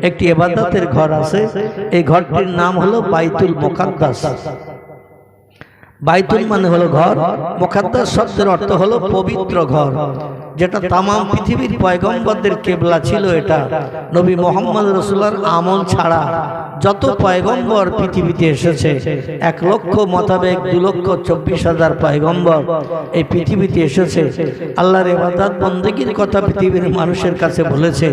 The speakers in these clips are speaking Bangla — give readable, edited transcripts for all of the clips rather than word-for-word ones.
একটি ইবাদতের ঘর আছে। এই ঘরটির নাম হলো বাইতুল মুকাদ্দাস। বাইতুল মানে হলো ঘর, মুকাদ্দাস শব্দের অর্থ হলো পবিত্র ঘর, যেটা তাম পৃথিবীর পয়গম্বরদের কেবলা ছিল। এটা নবী মুহাম্মদ রাসূলুল্লাহর আমল ছাড়া যত পয়গম্বর পৃথিবীতে এসেছে, 1 লক্ষ মোতাবেক 2,24,000 পয়গম্বর এই পৃথিবীতে এসেছে। আল্লাহর ইবাদত বন্দেগীর কথা পৃথিবীর মানুষের কাছে বলেছে।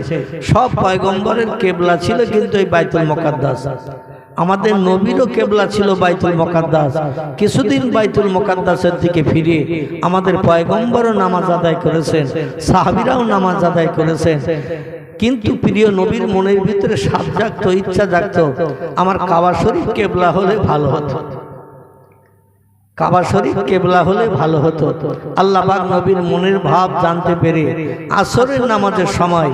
সব পয়গম্বরের কেবলা ছিল কিন্তু এই বাইতুল মুকাদ্দাস। আমাদের নবীরও কেবলা ছিল বাইতুল মুকাদ্দাস। কিছুদিন বাইতুল মুকাদ্দাসের দিকে ফিরে আমাদের পয়গম্বরও নামাজ আদায় করেছেন, সাহাবীরাও নামাজ আদায় করেছেন। কিন্তু প্রিয় নবীর মনের ভিতরে সাধ জাগতো, ইচ্ছা জাগতো, আমার কাবা শরীফ কেবলা হলে ভালো হতো, কাবা শরীফ কেবলা হলে ভালো হতো। আল্লাহ পাক নবীর মনের ভাব জানতে পেরে আসরের নামাজের সময়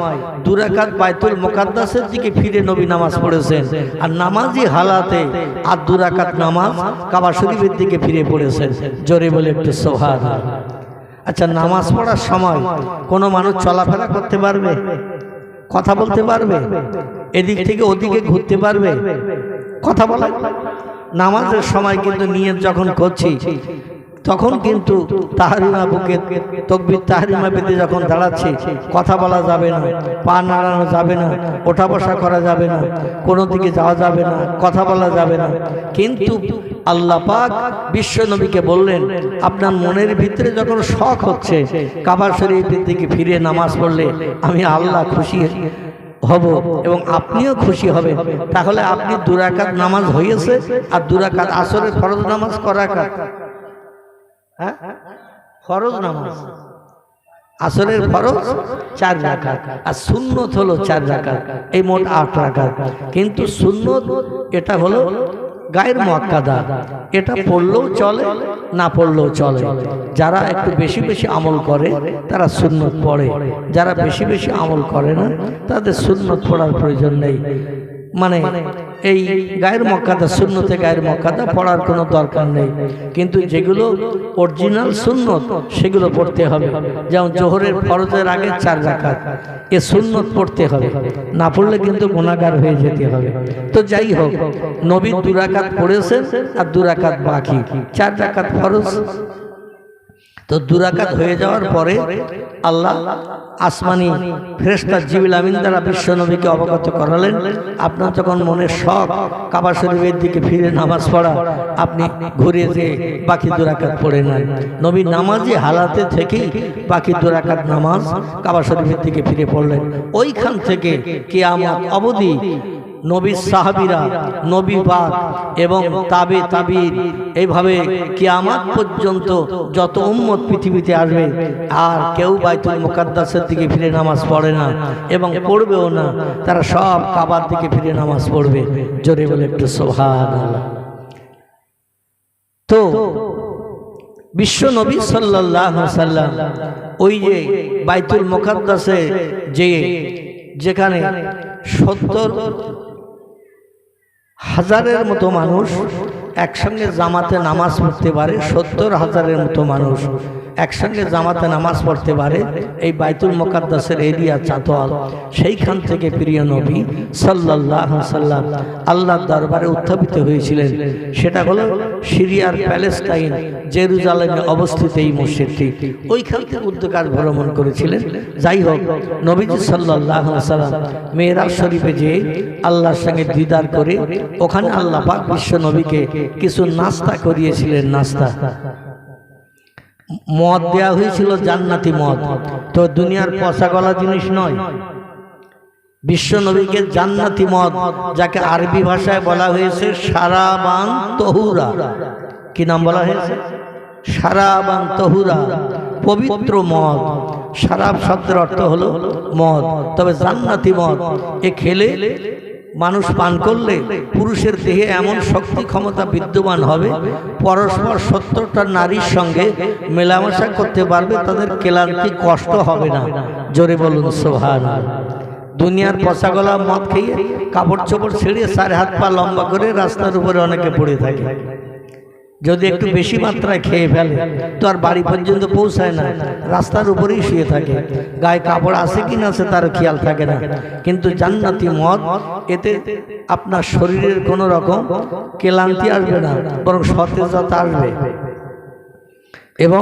2 রাকাত বাইতুল মুকাদ্দাসের দিকে ফিরে নবী নামাজ পড়েছেন, আর নামাজি হালাতে আর 2 রাকাত নামাজ কাবা শরীফের দিকে ফিরে পড়েছেন। জোরে বলে একটু সুবহানাল্লাহ। আচ্ছা, নামাজ পড়ার সময় কোনো মানুষ চলাফেরা করতে পারবে, কথা বলতে পারবে, এদিক থেকে ওদিকে ঘুরতে পারবে, কথা বলা? নামাজের সময় কিন্তু নিয়ত যখন করছি তখন কিন্তু তাহরিমা বুকে তাকবীর তাহরিমা বেঁধে যখন দাঁড়াচ্ছি, কথা বলা যাবে না, পা নাড়ানো যাবে না, ওঠা বসা করা যাবে না, কোনো দিকে যাওয়া যাবে না, কথা বলা যাবে না। কিন্তু আল্লাহ পাক বিশ্ব নবীকে বললেন, আপনার মনের ভিতরে যখন শখ হচ্ছে কাবা শরীফের দিকে ফিরে নামাজ পড়লে আমি আল্লাহ খুশি হব এবং আপনিও খুশি হবেন। তাহলে আপনি 2 রাকাত নামাজ হয়েছে, আর 2 রাকাত আসরের ফরজ নামাজ করা রাকাত, হ্যাঁ ফরজ নামাজ আসরের ফরজ 4 রাকাত, আর সুন্নত হলো 4 রাকাত, এই মোট 8 রাকাত। কিন্তু সুন্নত এটা হলো গায়ের মুআক্কাদা, এটা পড়লেও চলে, না পড়লেও চলে। যারা একটু বেশি বেশি আমল করে তারা সুন্নত পড়ে, যারা বেশি বেশি আমল করে না তাদের সুন্নত পড়ার প্রয়োজন নেই। মানে এই গায়ের মুআক্কাদা, সুন্নতে গায়ের মুআক্কাদা পড়ার কোনো দরকার নেই। কিন্তু যেগুলো অরিজিনাল সুন্নত সেগুলো পড়তে হবে। যেমন জোহরের ফরজের আগে 4 রাকাত, এ সুন্নত পড়তে হবে, না পড়লে কিন্তু গুনাহগার হয়ে যেতে হবে। তো যাই হোক, নবী 2 রাকাত পড়েছেন আর 2 রাকাত বাকি, 4 রাকাত ফরজ। তো 2 রাকাত হয়ে যাওয়ার পরে আল্লাহ আসমানি ফেরেশতা জিবরিল আমিন দ্বারা বিশ্ব নবীকে অবগত করালেন, আপনার যখন মনের শখ কাবা শরীফের দিকে ফিরে নামাজ পড়া, আপনি ঘুরে যে বাকি 2 রাকাত পড়ে নেন। নবী নামাজি হালাতে থেকেই বাকি 2 রাকাত নামাজ কাবা শরীফের দিকে ফিরে পড়লেন। ওইখান থেকে কিয়ামত অবধি নবী সাহাবীরা, নবী পাক এবং তাবে তাবিঈন, এইভাবে কিয়ামত পর্যন্ত যত উম্মত পৃথিবীতে আসবে আর কেউ বাইতুল মুকাদ্দাসের দিকে ফিরে নামাজ পড়ে না এবং পড়বেও না, তারা সব কাবার দিকে ফিরে নামাজ পড়বে। জোরে বলে একটু সুবহানাল্লাহ। তো বিশ্ব নবী সাল্লাল্লাহু আলাইহি ওয়াসাল্লাম ওই যে বাইতুল মুকাদ্দাসে যেখানে 70,000-এর মতো মানুষ একসঙ্গে জামাতে নামাজ পড়তে পারে, 70,000-এর মতো মানুষ একসঙ্গে জামাতে নামাজ পড়তে পারে, এই বাইতুল মুকাদ্দাসের এরিয়া চাতোয়াল, সেইখান থেকে প্রিয় নবী সাল্লাল্লাহু আলাইহি ওয়াসাল্লাম আল্লাহর দরবারে উত্থাপিত হয়েছিলেন। সেটা হলো সিরিয়ার প্যালেস্টাইন জেরুজালেমে অবস্থিত এই মসজিদটি, ওইখান থেকে উদ্যোগার ভ্রমণ করেছিলেন। যাই হোক, নবীজি সাল্লাল্লাহু আলাইহি ওয়াসাল্লাম মেরাজ শরীফে যেয়ে আল্লাহর সঙ্গে দিদার করে ওখানে আল্লাহ পাক বিশ্ব নবীকে কিছু নাস্তা করিয়েছিলেন। নাস্তা মদ দেয়া হয়েছিল, জান্নাতি মদ, তো দুনিয়ার পচা গলা জিনিস নয়। বিশ্ব নবীকে জান্নাতি মদ, যাকে আরবি ভাষায় বলা হয়েছে শারাবান তহুরা। কি নাম বলা হয়েছে? শারাবান তহুরা, পবিত্র মদ। শারাব শব্দের অর্থ হলো মদ, তবে জান্নাতি মদ এ খেলে মানুষ পান করলে পুরুষের দেহে এমন শক্তি ক্ষমতা বিদ্যমান হবে, পরস্পর 70টা নারীর সঙ্গে মেলামেশা করতে পারবে, তাদের ক্লান্তি কষ্ট হবে না। জোরে বলুন সুবহানাল্লাহ। দুনিয়ার পচা গলা মদ খেয়ে কাপড় চোপড় ছেড়ে 4 হাত পা লম্বা করে রাস্তার উপরে অনেকে পড়ে থাকে। যদি একটু বেশি মাত্রায় খেয়ে ফেলে তো আর বাড়ি পর্যন্ত পৌঁছায় না, রাস্তার উপরেই শুয়ে থাকে, গায়ে কাপড় আছে কি না আছে তার খেয়াল থাকে না। কিন্তু জান্নাতি মদ, এতে আপনার শরীরের কোনো রকম ক্লান্তি আসবে না, বরং সতেজতা আসবে এবং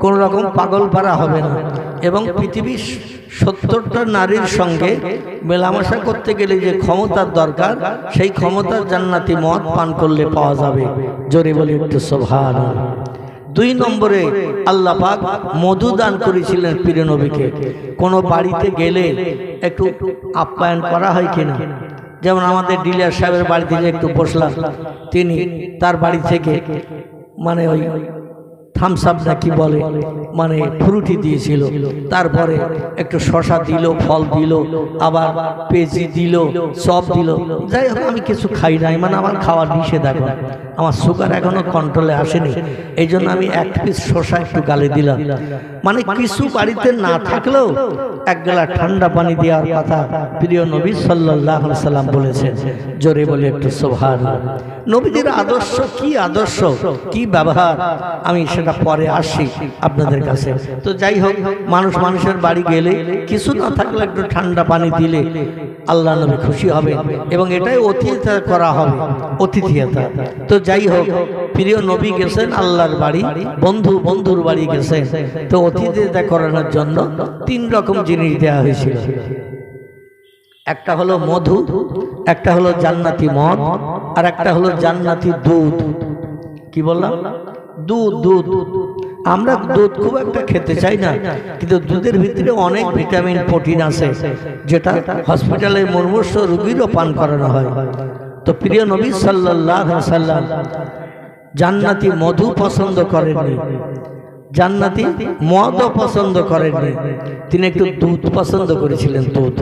কোন রকম পাগল পারা হবে না। এবং পৃথিবীর 70টা নারীর সঙ্গে মেলামেশা করতে গেলে যে ক্ষমতার দরকার, সেই ক্ষমতা জান্নাতি মদ পান করলে পাওয়া যাবে। জোরে বলি একটু সুবহানাল্লাহ। 2 নম্বরে আল্লাহ পাক মধু দান করেছিলেন প্রিয় নবীকে। কোনো বাড়িতে গেলে একটু আপ্যায়ন করা হয় কিনা, যেমন আমাদের ডিলার সাহেবের বাড়িতে যে একটু বসলাম, তিনি তার বাড়ি থেকে মানে ওই থামস আপ না কি বলে, মানে ফ্রুটি দিয়েছিল, তারপরে একটু শশা দিল, ফল দিল, আবার পেঁজি দিল, সব দিল। যাই হোক, আমি কিছু খাই নাই, মানে আমার খাওয়ার নিষেধাজ্ঞা, আমার সুগার এখনো কন্ট্রোলে আসেনি, এই জন্য আমি 1 পিস শশা একটু গালে দিলাম। মানে কিছু বাড়িতে না থাকলেও 1 গ্লাস ঠান্ডা পানি দেওয়ার কথা প্রিয় নবী সাল্লাল্লাহু আলাইহি সাল্লাম বলেছেন। জোরে বলে একটু সুবহানাল্লাহ। নবীদের আদর্শ কি, আদর্শ কি ব্যবহার, আমি সেটা পরে আসি আপনাদের কাছে। তো যাই হোক, মানুষের বাড়ি গেলে কিছু না থাকলে একটু ঠান্ডা পানি দিলে আল্লাহ নবী খুশি হবে, এবং এটাই অতিথিয়তা করা হবে, অতিথিয়তা। তো যাই হোক, প্রিয় নবী গেছেন আল্লাহর বাড়ি, বন্ধুর বাড়ি গেছেন, তো অতিথিয়তা করানোর জন্য 3 রকম জিনিস দেওয়া হয়েছিল। একটা হলো মধু, একটা হলো জান্নাতি মদ, আর একটা হলো জান্নাতি দুধ। কি বললাম? দুধ। আমরা দুধ খুব একটা খেতে চাই না, কিন্তু দুধের ভিতরে অনেক ভিটামিন, প্রোটিন আছে, যেটা হসপিটালে মুমূর্ষু রোগীরও পান করানো হয়। তো প্রিয় নবী সাল্লাল্লাহু আলাইহি সাল্লাম জান্নাতি মধু পছন্দ করেননি, জান্নাতি মদও পছন্দ করেননি, তিনি একটু দুধ পছন্দ করেছিলেন। দুধ,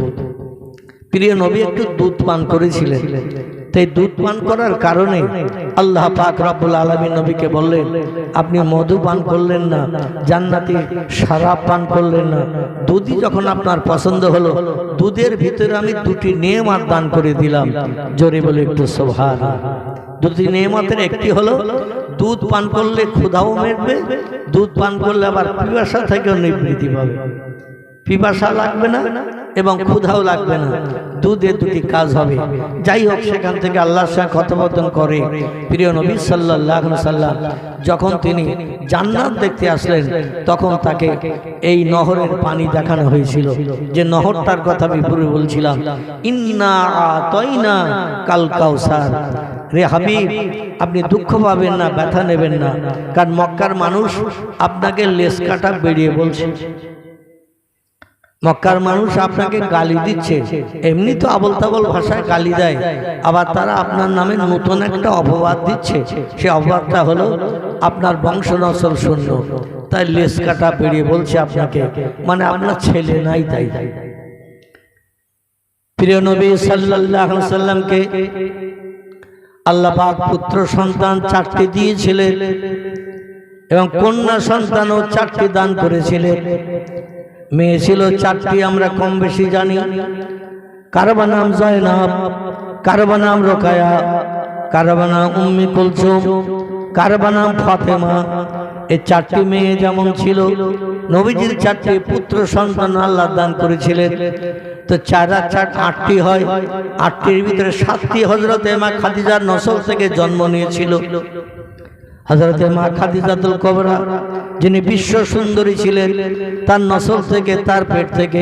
প্রিয় নবী একটু দুধ পান করেছিলেন। তাই দুধ পান করার কারণে আল্লাহ পাক রব্বুল আলামিন নবীকে বললেন, আপনি মধু পান করলেন না, জান্নাতি শরাব পান করলেন না, দুধই যখন আপনার পছন্দ হলো, দুধের ভিতরে আমি 2টি নেয়ামত দান করে দিলাম। জোরে বলে একটু সুবহানাল্লাহ। 2টি নেয়ামতের একটি হলো দুধ পান করলে ক্ষুধাও মিটবে, দুধ পান করলে আবার পিপাসা থেকেও নিবৃত্তি পাবে, পিপাসা লাগবে না এবং ক্ষুধাও লাগবে না, দুধে 2টি কাজ হবে। যাই হোক, সেখান থেকে আল্লাহর সাথে কথোপকথন করে প্রিয় নবী সাল্লাল্লাহু আলাইহি সাল্লাম যখন তিনি জান্নাত দেখতে আসলেন, তখন তাকে এই নহরের পানি দেখানো হয়েছিল, যে নহরটার কথা আমি পূর্বে বলছিলাম, ইন্না আতাইনা কাল কাউসার। রে হাবিব, আপনি দুঃখ পাবেন না, ব্যথা নেবেন না, কারণ মক্কার মানুষ আপনাকে লেস কাটা বেরিয়ে বলছে, মক্কার মানুষ আপনাকে গালি দিচ্ছে, এমনি তো আবল তাবল ভাষায় গালি দেয়, আবার তারা আপনার নামে নতুন একটা অপবাদ দিচ্ছে। সে অপবাদটা হলো আপনার বংশ নসল শূন্য, তাই লেস কাটা বেরিয়ে বলছে আপনাকে, মানে আপনার ছেলে নাই। তাই প্রিয় নবী সাল্লাল্লাহু আলাইহি সাল্লামকে আল্লাহ পাক পুত্র সন্তান 4টি দিয়েছিলেন, এবং কন্যা সন্তানও 4টি দান করেছিলেন। মেয়ে ছিল 4টি, আমরা কম বেশি জানি। কারো নাম জয়নাব, কারো নাম রোকায়া, কারো নাম উম্মে কুলসুম, কারো নাম ফাতেমা। এই 4টি মেয়ে যেমন ছিল, নবীজির 4টি পুত্র সন্তান আল্লাহ দান করেছিলেন। তো 4 আর 4 8টি হয়। 8টির ভিতরে 7টি হযরতে মা খাদিজার নসল থেকে জন্ম নিয়েছিল। হযরতে মা খাদিজাতুল কুবরা, যিনি বিশ্ব সুন্দরী ছিলেন, তার নসল থেকে, তার পেট থেকে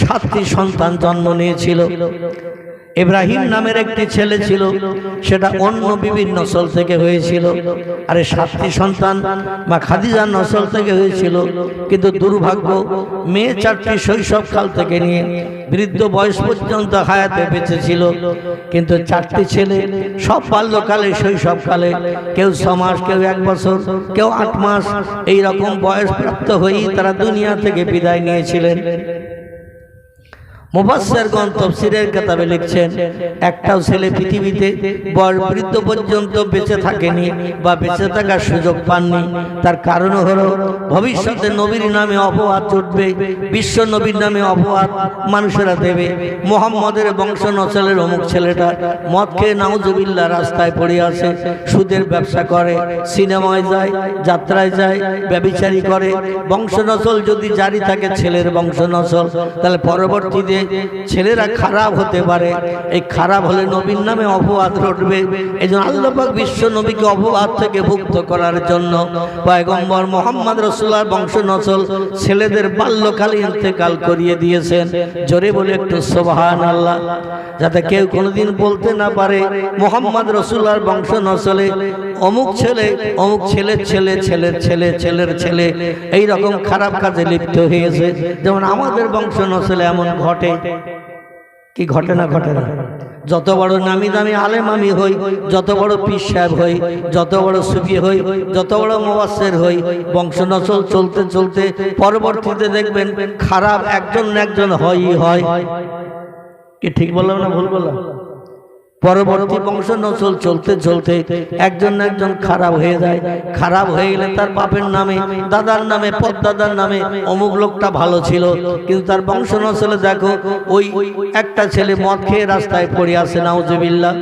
7টি সন্তান জন্ম নিয়েছিল। ইব্রাহিম নামের একটি ছেলে ছিল, সেটা অন্য বিভিন্ন নসল থেকে হয়েছিল। আর 7টি সন্তান মা খাদিজার নসল থেকে হয়েছিল। কিন্তু দুর্ভাগ্য, মেয়ে 4টি শৈশবকাল থেকে নিয়ে বৃদ্ধ বয়স পর্যন্ত হায়াতে বেঁচে ছিল, কিন্তু 4টি ছেলে সব বাল্যকালে, শৈশবকালে, কেউ 6 মাস, কেউ 1 বছর, কেউ 8 মাস, এইরকম বয়স প্রাপ্ত হয়েই তারা দুনিয়া থেকে বিদায় নিয়েছিলেন। মুফাসসিরগণ তাফসীরের কিতাবে লিখছেন একটাও ছেলে পৃথিবীতে বৃদ্ধ পর্যন্ত বেঁচে থাকেনি বা বেঁচে থাকার সুযোগ পাননি। তার কারণ হলো ভবিষ্যতে নবীর নামে অপবাদ উঠবে, বিশ্ব নবীর নামে অপবাদ মানুষেরা দেবে। মুহাম্মদের বংশ নসলের অমুক ছেলেটা মদ খেয়ে নাউজুবিল্লাহ রাস্তায় পড়ে আছে, সুদের ব্যবসা করে, সিনেমায় যায়, যাত্রায় যায়, ব্যভিচারী করে। বংশ নসল যদি জারি থাকে ছেলের বংশ নসল, তাহলে পরবর্তীতে ছেলেরা খারাপ হতে পারে। এই খারাপ হলে নবীর নামে অপবাদ রটবে। এই জন্য আল্লাহ পাক বিশ্ব নবীকে অপবাদ থেকে মুক্ত করার জন্য পয়গম্বর মুহাম্মদ রাসূলুল্লাহর বংশ নসল ছেলেদের বাল্যকালে ইন্তেকাল করিয়ে দিয়েছেন। জোরে বলে একটু সুবহানাল্লাহ, যাতে কেউ কোনোদিন বলতে না পারে মুহাম্মদ রাসূলুল্লাহর বংশ নসলে অমুক ছেলে অমুক ছেলের ছেলে ছেলের ছেলে ছেলের ছেলে এই রকম খারাপ কাজে লিপ্ত হয়েছে। যেমন আমাদের বংশ নসলে এমন ঘটে, কি ঘটে না? ঘটে না? যত বড় নামি দামি আলেম আমি হই, যত বড় পীর সাহেব হই, যত বড় সুফি হই, যত বড় মুফাসসির হই, বংশ নসল চলতে চলতে পরবর্তীতে দেখবেন খারাপ একজন না একজন হয়ই হয়। কি ঠিক বললাম না ভুল বললাম? পরবর্তী বংশ নসল চলতে চলতে একজন না একজন খারাপ হয়ে যায়। খারাপ হয়ে গেলে তার বাপের নামে, দাদার নামে, পদ্দাদার নামে অমুক লোকটা ভালো ছিল, কিন্তু তার বংশ নসলে দেখো ওই একটা ছেলে মদ খেয়ে রাস্তায় পড়ে আসে নাউজুবিল্লাহ,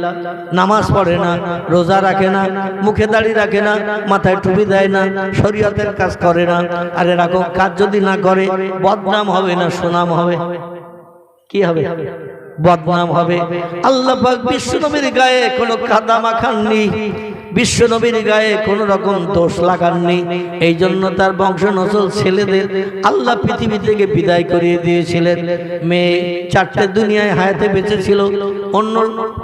নামাজ পড়ে না, রোজা রাখে না, মুখে দাড়ি রাখে না, মাথায় টুপি দেয় না, শরীয়তের কাজ করে না। আর এরকম কাজ যদি না করে বদনাম হবে না সুনাম হবে? কি হবে? বদনাম হবে। আল্লাহ পাক বিশ্ব নবীর গায়ে কোনো কাদা মাখাননি, বিশ্ব নবীর গায়ে কোনো রকম দোষ লাগাননি। এই জন্য তার বংশ নসল ছেলেদের আল্লাহ পৃথিবী থেকে বিদায় করিয়ে দিয়েছিলেন। মেয়ে চারটে দুনিয়ায় হায়াতে বেঁচে ছিল, অন্য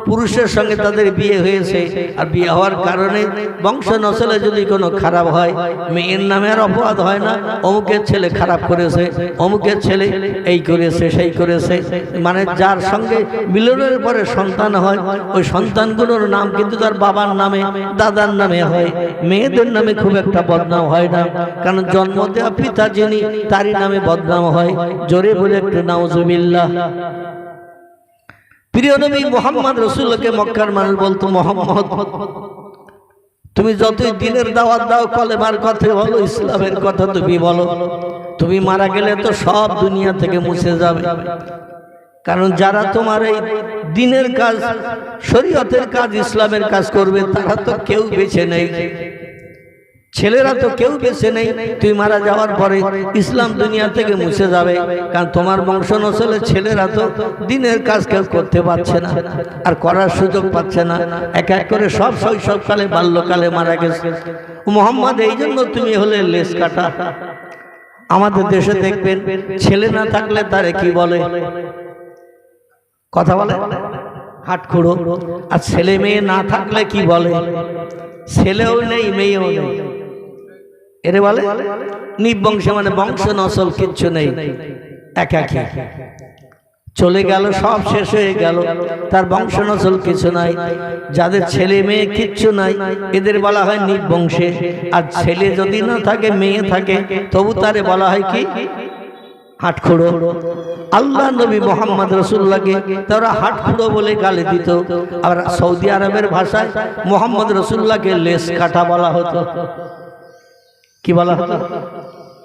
পুরুষের সঙ্গে তাদের বিয়ে হয়েছে। আর বিয়ে হওয়ার কারণে বংশ নসলে যদি কোনো খারাপ হয়, মেয়ের নামে আর অপবাদ হয় না অমুকের ছেলে খারাপ করেছে, অমুকের ছেলে এই করেছে সেই করেছে। মানে যার সঙ্গে মিলনের পরে সন্তান হয়, ওই সন্তানগুলোর নাম কিন্তু তার বাবার নামে, দাদার নামে হয়। মেয়েদের নামে খুব একটা বদনাম হয় না, কারণ জন্ম দেওয়া পিতা যিনি তারই নামে বদনাম হয়। জোরে বলে একটু নাউজুবিল্লাহ। প্রিয় নবী মুহাম্মদ রাসূলকে মক্কার মানুষ বলতো মুহাম্মদ, তুমি যতই দিনের দাওয়াত দাও, কলেমার কথা বলো, ইসলামের কথা তুমি বলো, তুমি মারা গেলে তো সব দুনিয়া থেকে মুছে যাবে। কারণ যারা তোমার এই দিনের কাজ, শরীয়তের কাজ, ইসলামের কাজ করবে তারা তো কেউ বেঁচে নেই, ছেলেরা তো কেউ বেঁচে নেই। তুই মারা যাওয়ার পরে ইসলাম দুনিয়া থেকে মুছে যাবে, কারণ তোমার বংশ নসলের ছেলেরা তো দিনের কাজ কেউ করতে পারছে না, আর করার সুযোগ পাচ্ছে না। এক এক করে সব শৈশবকালে বাল্যকালে মারা গেছে। মুহাম্মদ এই জন্য তুমি হলে লেস কাটা। আমাদের দেশে দেখবেন ছেলে না থাকলে তারে কি বলে? কথা বলে হাটখুড়ো। আর ছেলে মেয়ে না থাকলে কি বলে? ছেলেও নেই মেয়েও নেই, এরে বলে নিবংশ, মানে বংশ নসল কিচ্ছু নেই, একাকী চলে গেল, সব শেষ হয়ে গেল, তার বংশ নসল কিছু নাই। যাদের ছেলে মেয়ে কিচ্ছু নাই এদের বলা হয় নিবংশে। আর ছেলে যদি না থাকে, মেয়ে থাকে, তবু তারে বলা হয় কি? হাটখুড়ো। আল্লাহ নবী মুহাম্মদ রাসূলুল্লাহকে তারা হাটখুড়ো বলে গালি দিত। আর সৌদি আরবের ভাষায় মুহাম্মদ রাসূলুল্লাহকে লেস কাটা বলা হতো। কি বলা হতো?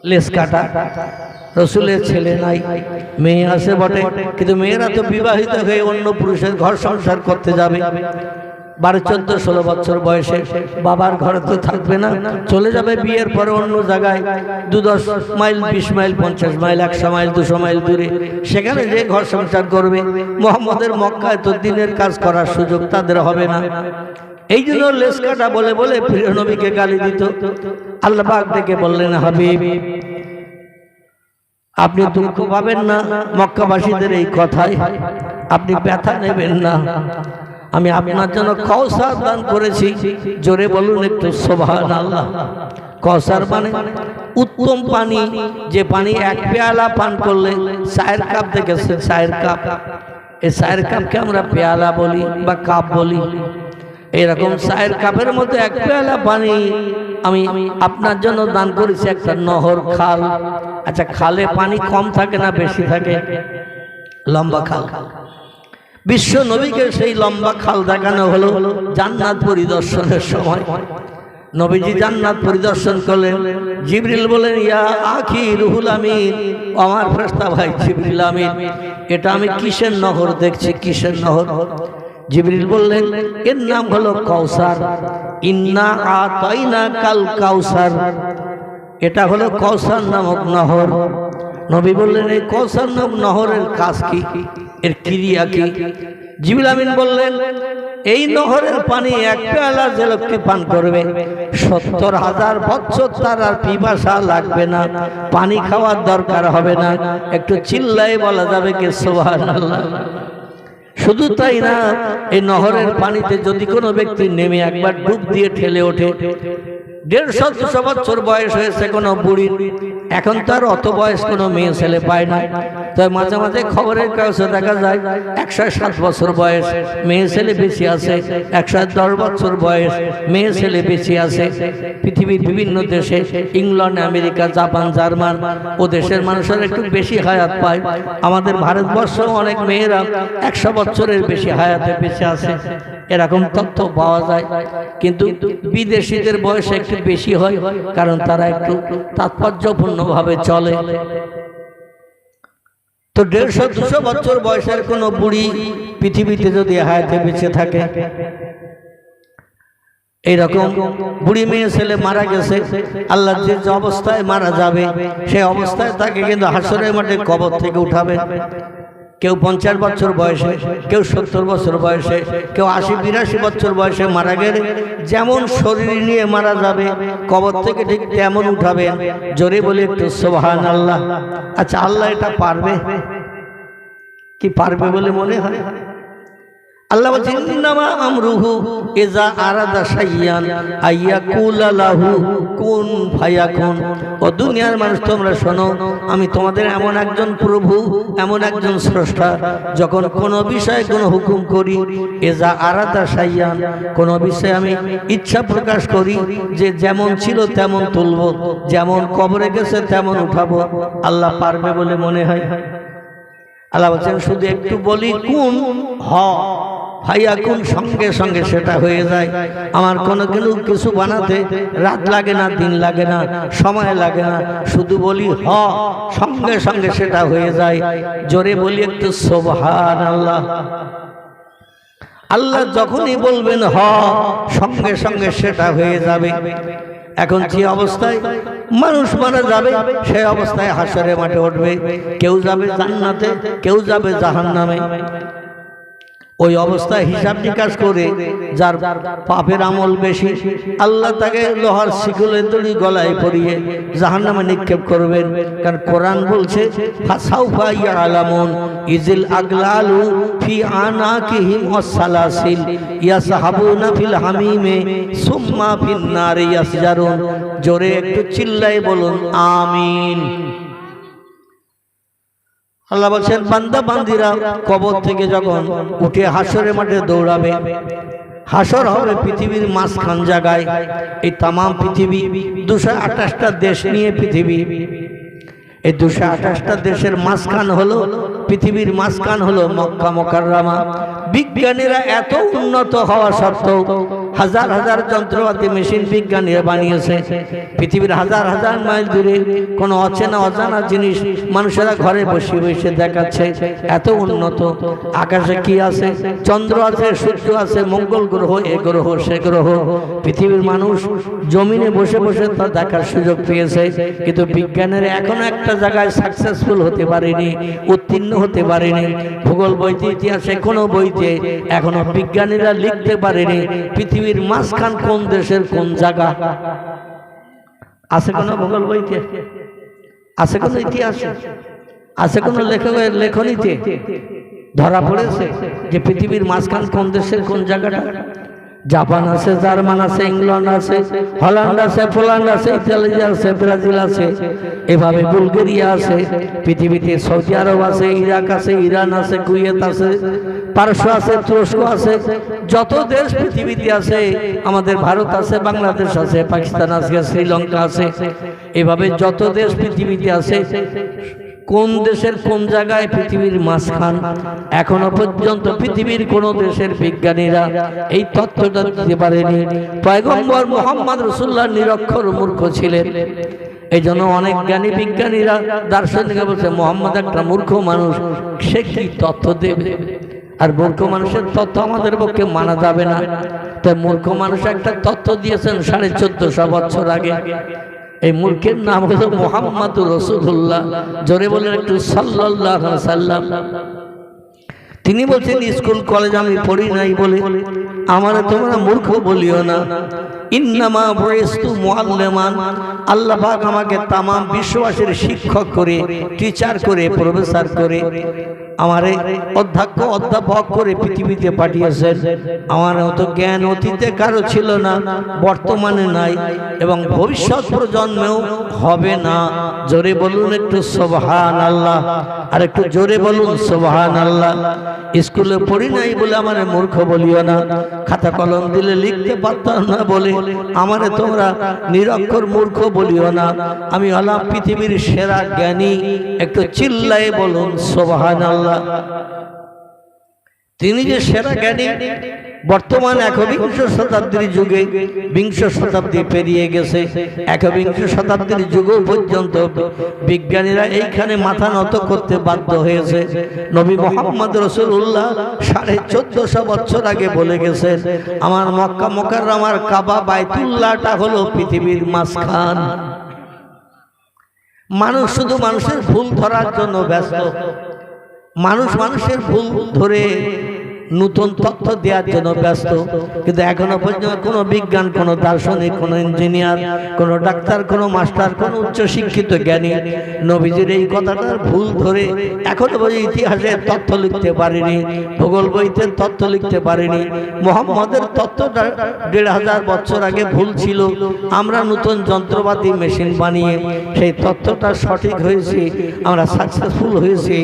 লেস কাটা। রসুলের ছেলে নাই, মেয়ে আছে বটে, কিন্তু মেয়েরা তো বিবাহিত হয়ে অন্য পুরুষের ঘর সংসার করতে যাবে। 12, 14, 16 বছর বয়সে বাবার ঘরে তো থাকবে না, চলে যাবে বিয়ের পরে অন্য জায়গায় 2-10 mile, 20 mile, 50 mile, 100 mile, 200 mile দূরে, সেখানে যে ঘর সংসার করবে। মুহাম্মদের মক্কায় তো দিনের কাজ করার সুযোগ তাদের হবে না। এই জন্য লেস কাটা বলে বলে প্রিয় নবীকে গালি দিত। আল্লাহ পাক ডেকে বললেন, হাবিব আপনি দুঃখ পাবেন না মক্কাবাসীদের এই কথায়, আপনি ব্যথা নেবেন না। আমি আপনার জন্য কাউসার দান করেছি। জোরে বলুন একটু সুবহানাল্লাহ। কাউসার মানে উত্তম পানি, যে পানি এক পেয়ালা পান করলে চায়ের কাপ দেখেছে, চায়ের কাপ, এই চায়ের কাপকে আমরা পেয়ালা বলি বা কাপ বলি। এরকম চায়ের কাপের মধ্যে এক পেয়ালা পানি আমি আপনার জন্য দান করেছি, একটা নহর, খাল। আচ্ছা, খালে পানি কম থাকে না বেশি থাকে? লম্বা খাল। বিশ্ব নবীকে সেই লম্বা খাল দেখানো হলো জান্নাত পরিদর্শনের সময়। নবীজি জান্নাত পরিদর্শন করলেন। জিবরিল বলেন, ইয়া আখি রুহুল আমিন, আমার ফেরেশতা ভাই জিবরিল আমিন, এটা আমি কিসের নহর দেখছি, কিসের নহর? জিবরিল বললেন, এর নাম হলো কাউসার। ইন্না আতাইনা কাল কাউসার, এটা হলো কাউসার নামক নহর। নবী বললেন, এই কাউসার নামক নহরের কাজ কি, এর ক্রিয়া কি? জিবরিল আমিন বললেন, এই নহরের পানি এক পেয়ালা যে লোকটি পান করবে ৭০,০০০ বছর তার আর পিপাসা লাগবে না, পানি খাওয়ার দরকার হবে না। একটু চিল্লাই বলা যাবে কি সুবহানাল্লাহ? শুধু তাই না, এই নহরের পানিতে যদি কোনো ব্যক্তি নেমে একবার ডুব দিয়ে ঠেলে ওঠে, ১৫০-২০০ বছর বয়স হয়েছে কোনো বুড়ির, এখন তার অত বয়স কোনো মেয়ে ছেলে পায় না। তাই মাঝে মাঝে খবরের কাগজে দেখা যায় ১০৭ বছর বয়স মেয়ে ছেলে বেশি আছে, ১১০ বছর বয়স মেয়ে ছেলে বেশি আছে। পৃথিবীর বিভিন্ন দেশে, ইংল্যান্ড, আমেরিকা, জাপান, জার্মান, ও দেশের মানুষের একটু বেশি হায়াত পায়। আমাদের ভারতবর্ষেও অনেক মেয়েরা ১০০ বছরের বেশি হায়াতে বেঁচে আছে, এরকম তথ্য পাওয়া যায়। কিন্তু বিদেশিদের বয়স একটু বেশি হয়, কারণ তারা একটু তাৎপর্যপূর্ণভাবে চলে। তো ১৫০-২০০ বছর বয়সের কোনো বুড়ি পৃথিবীতে যদি হায়াতে বেঁচে থাকে, এইরকম বুড়ি মেয়ে ছেলে মারা গেছে, আল্লাহ যে অবস্থায় মারা যাবে সেই অবস্থায় তাকে কিন্তু হাসরের মাঠে কবর থেকে উঠাবে। কেউ ৫০ বছর বয়সে, কেউ ৭০ বছর বয়সে, কেউ ৮০-৮২ বছর বয়সে মারা গেলে যেমন শরীর নিয়ে মারা যাবে কবর থেকে ঠিক তেমন উঠাবেন। জোরে বলে একটু সুবহানাল্লাহ। আচ্ছা, আল্লাহ এটা পারবে কি? পারবে বলে মনে হয়? আল্লাহ বলছেন, ইন্নামা আমরুহু ইযা আরাদা শাইয়ান আইয়াকুলা লাহু কুন ফায়াকুন। ও দুনিয়ার মানুষ, তোমরা শোনো, আমি তোমাদের এমন একজন প্রভু, এমন একজন স্রষ্টা, যখন কোনো বিষয়ে কোনো হুকুম করি, ইযা আরাদা শাইয়ান, কোনো বিষয়ে আমি ইচ্ছা প্রকাশ করি যে যেমন ছিল তেমন তুলব, যেমন কবরে গেছে তেমন উঠাবো, আল্লাহ পারবে বলে মনে হয়? আল্লাহ বলছেন, শুধু একটু বলি কুন হ ফায়াকুন, সঙ্গে সঙ্গে সেটা হয়ে যায়। আমার কোনো কিছু বানাতে রাত লাগে না, দিন লাগে না, সময় লাগে না, শুধু বলি হ, সঙ্গে সঙ্গে সেটা হয়ে যায়। জোরে বলি একটু সুবহানাল্লাহ। আল্লাহ যখনই বলবেন হ, সঙ্গে সঙ্গে সেটা হয়ে যাবে। এখন যে অবস্থায় মানুষ মারা যাবে সেই অবস্থায় হাসরের মাঠে উঠবে, কেউ যাবে জান্নাতে, কেউ যাবে জাহান্নামে। ওই অবস্থায় হিসাব নিকাশ করে যার পাপের আমল বেশি, আল্লাহ তাকে লোহার শিকলের দড়ি গলায় পরিয়ে জাহান্নামে নিক্ষেপ করবেন। কারণ কোরআন বলছে, ফাসাউফা ইয়ালামুন ইজিল আগলালু ফি আনাকিহিম ওয়াসসালাসিল ইয়াসহাবুনা ফিল হামিমে সুম্মা ফিন নারি ইয়াসজারুন। জোরে একটু চিল্লাই বলুন আমিন। আল্লাহ বলছেন, বান্দা বান্দিরা কবর থেকে যখন উঠে হাসরের মাঠে দৌড়াবে, হাসর হবে পৃথিবীর মাঝখান জায়গায়। এই তাম পৃথিবী ২২৮টা দেশ নিয়ে পৃথিবী, এই ২২৮টা দেশের মাঝখান হলো, পৃথিবীর মাঝখান হলো মক্কা মুকাররমা। বিজ্ঞানীরা এত উন্নত হওয়া সত্ত্বেও হাজার হাজার যন্ত্রপাতি মেশিন বিজ্ঞানীরা বানিয়েছে, পৃথিবীর হাজার হাজার মাইল দূরে কোনো অচেনা অজানা জিনিস মানুষেরা ঘরে বসে বসে দেখাচ্ছে। এত উন্নত। আকাশে কি আছে? চন্দ্র আছে, সূর্য আছে, মঙ্গল গ্রহ, এ গ্রহ, সে গ্রহ। পৃথিবীর মানুষ জমিনে বসে বসে তা দেখার সুযোগ পেয়েছে, কিন্তু বিজ্ঞানের এখনো একটা জায়গায় সাকসেসফুল হতে পারেনি, উত্তীর্ণ হতে পারেনি। ভূগোল বইতে, ইতিহাসে কোনো বইতে এখনো বিজ্ঞানীরা লিখতে পারেনি পৃথিবীর মাঝখান কোন দেশের কোন জায়গা। আছে কোনো ভূগোল বইতে? আছে কোনো ইতিহাসে? আছে কোনো লেখকের লেখনীতে ধরা পড়েছে যে পৃথিবীর মাঝখান কোন দেশের কোন জায়গাটা? জাপান আছে, জার্মান আছে, ইংল্যান্ড আছে, হল্যান্ড আছে, পোল্যান্ড আছে, ইতালি আছে, ব্রাজিল আছে, এভাবে বুলগেরিয়া আছে। পৃথিবীতে সৌদি আরব আছে, ইরাক আছে, ইরান আছে, কুয়েত আছে, পারস্য আছে, তুরস্ক আছে। যত দেশ পৃথিবীতে আছে, আমাদের ভারত আছে, বাংলাদেশ আছে, পাকিস্তান আছে, শ্রীলঙ্কা আছে, এভাবে যত দেশ পৃথিবীতে আছে, কোন দেশের কোন জায়গায় পৃথিবীর মাঝখান, এখনো পর্যন্ত পৃথিবীর কোন দেশের বিজ্ঞানীরা এই তথ্যটা দিতে পারেনি। পয়গম্বর মুহাম্মদ রাসূলুল্লাহ নিরক্ষর মূর্খ ছিলেন, এই জন্য অনেক জ্ঞানী বিজ্ঞানীরা দার্শনিকরা বলছে মুহাম্মদ একটা মূর্খ মানুষ, সে কি তথ্য দেবে? আর মূর্খ মানুষের তথ্য আমাদের পক্ষে মানা যাবে না। তাই মূর্খ মানুষ একটা তথ্য দিয়েছেন 1450 বছর আগে। এই মূর্খের নাম হলো মুহাম্মাদুর রাসূলুল্লাহ। জোরে বলেন একটু সাল্লাল্লাহু আলাইহি সাল্লাম। তিনি বলছেন স্কুল কলেজ আমি পড়ি নাই বলে আমারে তোমরা মূর্খ বলিও না। ইন্নামা বুইস্তু মুআল্লিমান, আল্লাহ পাক আমাকে তাম বিশ্ববাসীর শিক্ষক করে, টিচার করে, প্রফেসর করে, আমারে অধ্যক্ষ অধ্যাপক করে পৃথিবীতে পাঠিয়েছেন। আমার মতো জ্ঞান অতীতে কারো ছিল না, বর্তমানে নাই এবং ভবিষ্যৎ প্রজন্মেও হবে না। জোরে বলুন একটু সুবহানাল্লাহ, আর একটু জোরে বলুন সুবহানাল্লাহ। স্কুলে পড়ি নাই বলে আমারে মূর্খ বলিও না, খাতা কলম দিলে লিখতে পারতাম না বলে আমারে তোমরা নিরক্ষর মূর্খ বলিও না। আমি হলাম পৃথিবীর সেরা জ্ঞানী, একটু চিল্লায়ে বলুন সুবহানাল্লাহ। তিনি যে সেরা জ্ঞানী, বর্তমান একবিংশ শতাব্দীর যুগে, বিংশ শতাব্দী পেরিয়ে গেছে, একবিংশ শতাব্দীর যুগও পর্যন্ত বিজ্ঞানীরা এইখানে মাথা নত করতে বাধ্য হয়েছে। নবী মুহাম্মদ রাসূলুল্লাহ 1450 বছর আগে বলে গেছেন, আমার মক্কা মুকাররমার কাবা বাইতুল্লাহটা হলো পৃথিবীর মাঝখান। মানুষ শুধু মানুষের ভুল ধরার জন্য ব্যস্ত, মানুষ মানুষের ভুল ধরে নতুন তথ্য দেওয়ার জন্য ব্যস্ত, কিন্তু এখনো পর্যন্ত কোনো বিজ্ঞান, কোনো দার্শনিক, কোনো ইঞ্জিনিয়ার, কোনো ডাক্তার, কোনো মাস্টার, কোনো উচ্চশিক্ষিত জ্ঞানী নবীজির এই কথাটার ভুল ধরে এখনো পর্যন্ত ইতিহাসের তথ্য লিখতে পারেনি, ভূগোল বইতে তথ্য লিখতে পারেনি। মুহাম্মদের তথ্যটা 1500 বছর আগে ভুল ছিল, আমরা নতুন যন্ত্রপাতি মেশিন বানিয়ে সেই তথ্যটা সঠিক হয়েছে, আমরা সাকসেসফুল হয়েছি।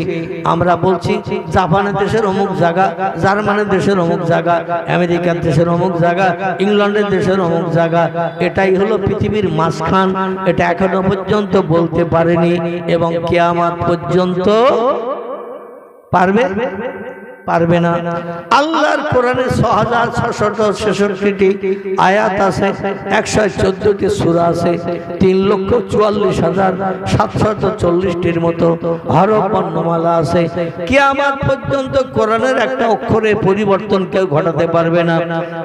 আমরা বলছি জাপানের দেশের অমুক জায়গা, জার্মানের দেশের অমুক জায়গা, আমেরিকার দেশের অমুক জায়গা, ইংল্যান্ডের দেশের অমুক জায়গা, এটাই হলো পৃথিবীর মাঝখান। এটা এখনো পর্যন্ত বলতে পারেনি এবং কিয়ামত পর্যন্ত পারবে না। আল্লাহর কোরআনে 6666টি আয়াত আছে, 114টি সূরা আছে, 3,44,740টির মতো হরফ বর্ণমালা আছে। কিয়ামত পর্যন্ত কোরআনের একটা অক্ষরে পরিবর্তন কেউ ঘটাতে পারবে না,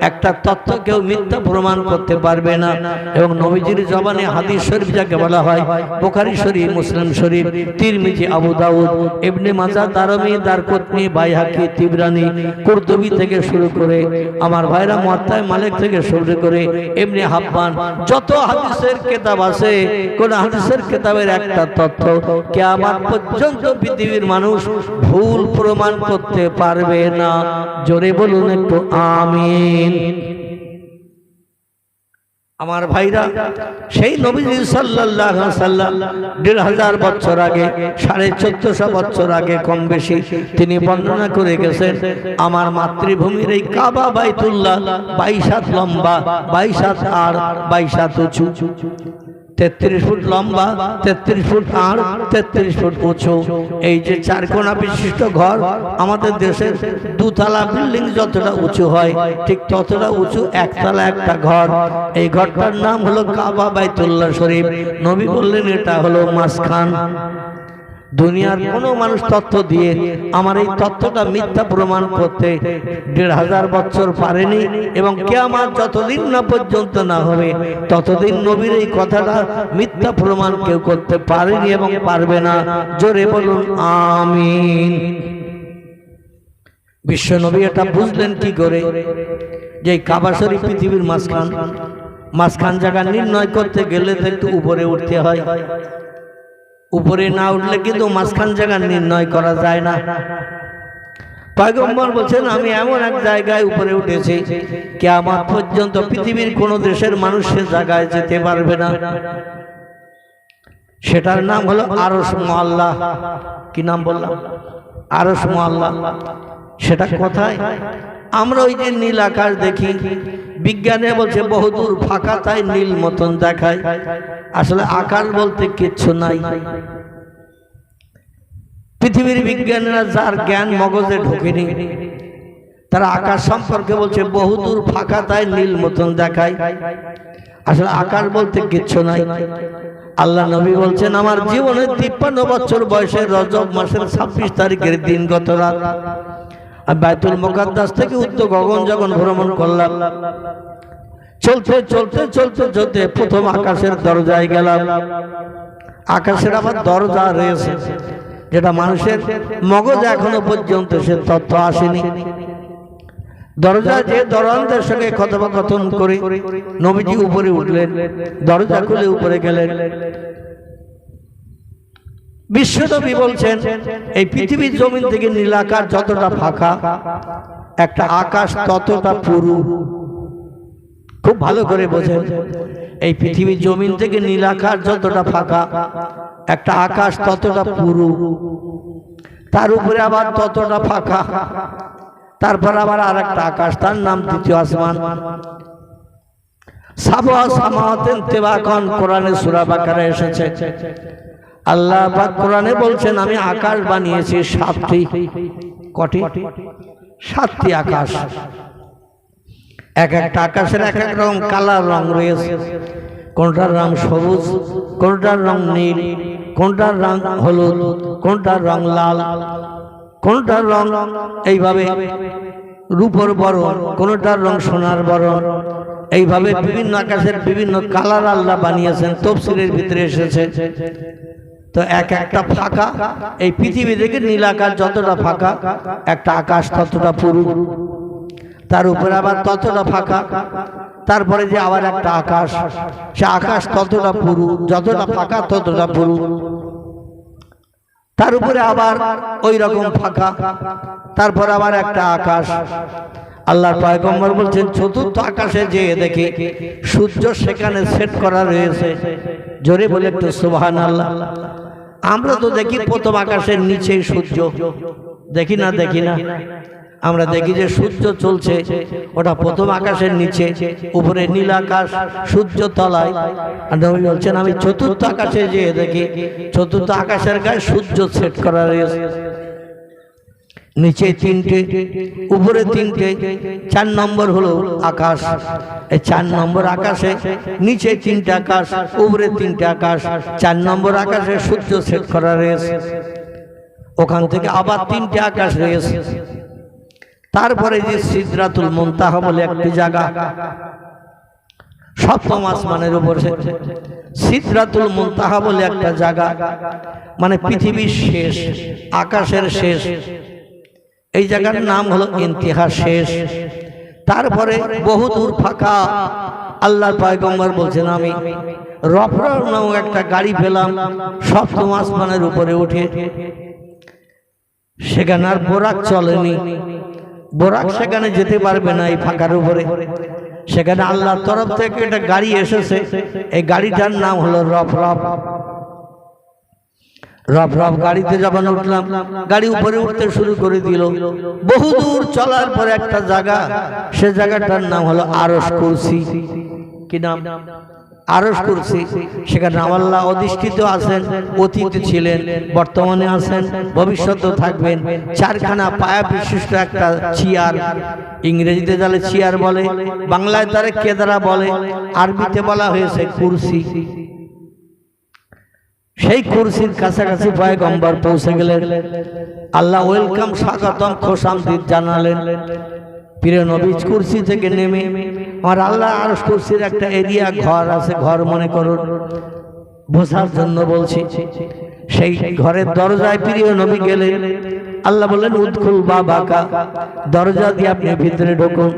একটা তথ্য কেউ মিথ্যা প্রমাণ করতে পারবে না। এবং নবীজির জবানে হাদিস শরীফ যাকে বলা হয়, বুখারী শরীফ, মুসলিম শরীফ, তিরমিজি, আবু দাউদ, ইবনে মাজাহ, দারমি, দারকুতনি, বাইহাকি, তিবরানি, কুরতুবী থেকে শুরু করে আমার ভাইরা মুয়াত্তা মালিক থেকে শুরু করে ইবনে হাব্বান, যত হাদিসের কিতাব আছে, কোন হাদিসের কিতাবের একটা তথ্য কিয়ামত পর্যন্ত পৃথিবীর মানুষ ভুল প্রমাণ করতে পারবে না। জোরে বলুন একটু আমিন। আমার ভাইরা, সেই নবীজি সাল্লাল্লাহু আলাইহি ওয়াসাল্লাম 1500 বছর আগে, 1450 বছর আগে কম বেশি তিনি বর্ণনা করে গেছেন, আমার মাতৃভূমির এই কাবা বাইতুল্লাহ 22 হাত লম্বা, 22 হাত আর 22 হাত উঁচু, 33 ফুট লম্বা, 33 ফুট আর 33 ফুট উঁচু। এই যে 4 কোণা বিশিষ্ট ঘর, আমাদের দেশের দুতলা বিল্ডিং যতটা উঁচু হয় ঠিক ততটা উঁচু একতলা একটা ঘর। এই ঘরটার নাম হলো কাবা বাইতুল্লাহ শরীফ। নবী বললেন এটা হলো মাঝখান। দুনিয়ার কোনো মানুষ তথ্য দিয়ে আমার এই তথ্যটা মিথ্যা প্রমাণ করতে 1500 বছর পারেনি এবং কিয়ামত যতদিন না পর্যন্ত না হবে ততদিন নবীর এই কথাটা মিথ্যা প্রমাণ কেউ করতে পারেনি এবং পারবে না। জোরে বলুন আমিন। বিশ্ব নবী এটা বুঝলেন কি করে যে কাবা শরীফ পৃথিবীর মাঝখান জায়গা নির্ণয় করতে গেলে তো একটু উপরে উঠতে হয়, উপরে না উঠলে কিন্তু মাঝখান জায়গা নির্ণয় করা যায় না। পয়গম্বর বলছেন আমি এমন এক জায়গায় উপরে উঠেছি কিয়ামত পর্যন্ত পৃথিবীর কোন দেশের মানুষ সে জায়গায় যেতে পারবে না। সেটার নাম হলো আরশ মুআল্লাহ। কি নাম বললাম? আরশ মুআল্লাহ। সেটা কোথায়? আমরা ওই যে নীল আকাশ দেখি, বিজ্ঞানে বলছে বহুদূর ফাঁকা, তাই নীল মতন দেখায়। আসলে আকাশ বলতে কিচ্ছু নাই। পৃথিবীর বিজ্ঞানীরা যার জ্ঞান মগজে ঢোকেনি তারা আকাশ সম্পর্কে বলছে বহুদূর ফাঁকা, তাই নীল মতন দেখায়। আসলে আকাশ বলতে কিচ্ছু নাই। আল্লাহ নবী বলছেন, আমার জীবনে 53 বছর বয়সে রজব মাসের 26 তারিখের দিন গত রাত আমি বাইতুল মুকাদ্দাস থেকে উত্তর গগন যখন ভ্রমণ করলাম, চলতে চলতে চলতে চলতে প্রথম আকাশের দরজায় গেলাম। আকাশের আবার দরজা রয়েছে, যেটা মানুষের মগজে এখনো পর্যন্ত সে তথ্য আসেনি। দরজা যে দরজার সঙ্গে কথোপকথন করে নবীজি উপরে উঠলেন, দরজা খুলে উপরে গেলেন। বিশ্বনবী বলছেন, এই পৃথিবীর জমিন থেকে নীল আকাশ যতটা ফাঁকা, একটা আকাশ ততটা পুরু। খুব ভালো করে বোঝেন, এই পৃথিবীর জমিন থেকে নীল আকাশ যতটা ফাঁকা, একটা আকাশ ততটা পুরু, তার উপরে আবার ততটা ফাঁকা, তারপর আবার আর একটা আকাশ, তার নাম দ্বিতীয় আসমান। সাবআ সামাওয়াতিন তিবাকান কোরআনে সূরা বাকারায় এসেছে। আল্লাহ পাক কোরআনে বলছেন, আমি আকাশ বানিয়েছি 7টি। কটি? 7টি আকাশ। এক একটা আকাশের এক এক রকম কালার রং রয়েছে। কোনটার রং সবুজ, কোনটার রং নীল, কোনটার রং হলুদ, কোনটার রং লাল, কোনটার রং এইভাবে রূপর বরণ, কোনটার রং সোনার বরণ। এইভাবে বিভিন্ন আকাশের বিভিন্ন কালার আল্লাহ বানিয়েছেন, তাফসীরের ভিতরে এসেছে। তো এক একটা ফাঁকা, এই পৃথিবী থেকে নীল আকাশ যতটা ফাঁকা, একটা আকাশ ততটা পুরু, তার উপরে আবার ততটা ফাঁকা, তারপরে যে আবার একটা আকাশ, সে আকাশ ততটা পুরু, যতটা ফাঁকা ততটা পুরু, তার উপরে আবার ওই রকম ফাঁকা, তারপর আবার একটা আকাশ। আল্লাহর পয়গম্বর বলছেন, চতুর্থ আকাশে যেয়ে দেখে সূর্য সেখানে সেট করা রয়েছে। জোরে বলে একটু সুবহানাল্লাহ। আমরা তো দেখি প্রথম আকাশের নিচে সূর্য, দেখি না? দেখি না? আমরা দেখি যে সূর্য চলছে, ওটা প্রথম আকাশের নিচে, উপরে নীল আকাশ, সূর্য তলায়। আর নবী বলছেন, আমি চতুর্থ আকাশে যেয়ে দেখি চতুর্থ আকাশের গায়ে সূর্য সেট করা রয়েছে। নিচে 3টে, উপরে 3টে, 4 নম্বর হলো আকাশ। এই 4 নম্বর আকাশে নিচে 3টে আকাশ, উপরে 3টে আকাশ, 4 নম্বর আকাশে সূর্য সেট করা রয়েছে। ওখান থেকে আবার 3টে আকাশ রয়েছে। তারপরে যে সিদরাতুল মুনতাহা বলে একটি জায়গা, 7ম আসমানের উপরে সিদরাতুল মুনতাহা বলে একটা জায়গা, মানে পৃথিবীর শেষ, আকাশের শেষ। এই জায়গার নাম হলো ইন্তিহা, শেষ। তারপরে বহুদূর ফাঁকা। আল্লাহর পয়গম্বর বলছেন, আমি রফরফ নামক একটা গাড়ি পেলাম 7ম আসমানের উপরে উঠে। সেখানে আর বোরাক চলেনি, বোরাক সেখানে যেতে পারবে না এই ফাঁকার উপরে। সেখানে আল্লাহর তরফ থেকে একটা গাড়ি এসেছে, এই গাড়িটার নাম হলো রফরফ। রফরফ গাড়িতে যখন উঠলাম, গাড়ি উপরে উঠতে শুরু করে দিল। বহুদূর চলার পরে একটা জায়গা, সে জায়গাটার নাম হলো আরশ কুরসি। কি নাম? আরশ কুরসি। সেখানে আল্লাহ অধিষ্ঠিত আছেন, অতীতে ছিলেন, বর্তমানে আছেন, ভবিষ্যতেও থাকবেন। 4খানা পায়া বিশিষ্ট একটা চেয়ার, ইংরেজিতে তাহলে চেয়ার বলে, বাংলায় তারে কেদারা বলে, আরবিতে বলা হয়েছে কুরসি। সেই কুরসির কাছাকাছি পয়গম্বর পৌঁছে গেলেন। আল্লাহ ওয়েলকাম, স্বাগতম, খোশামদিদ জানালেন। প্রিয় নবী কুরসি থেকে নেমে, আর আল্লাহ আরশ কুরসির একটা এরিয়া, ঘর আছে, ঘর মনে করুন, বসার জন্য বলছি। সেই ঘরের দরজায় প্রিয় নবী গেলেন। আল্লাহ বললেন, উদখুল বাবাকা, দরজা দিয়ে আপনি ভিতরে ঢুকুন।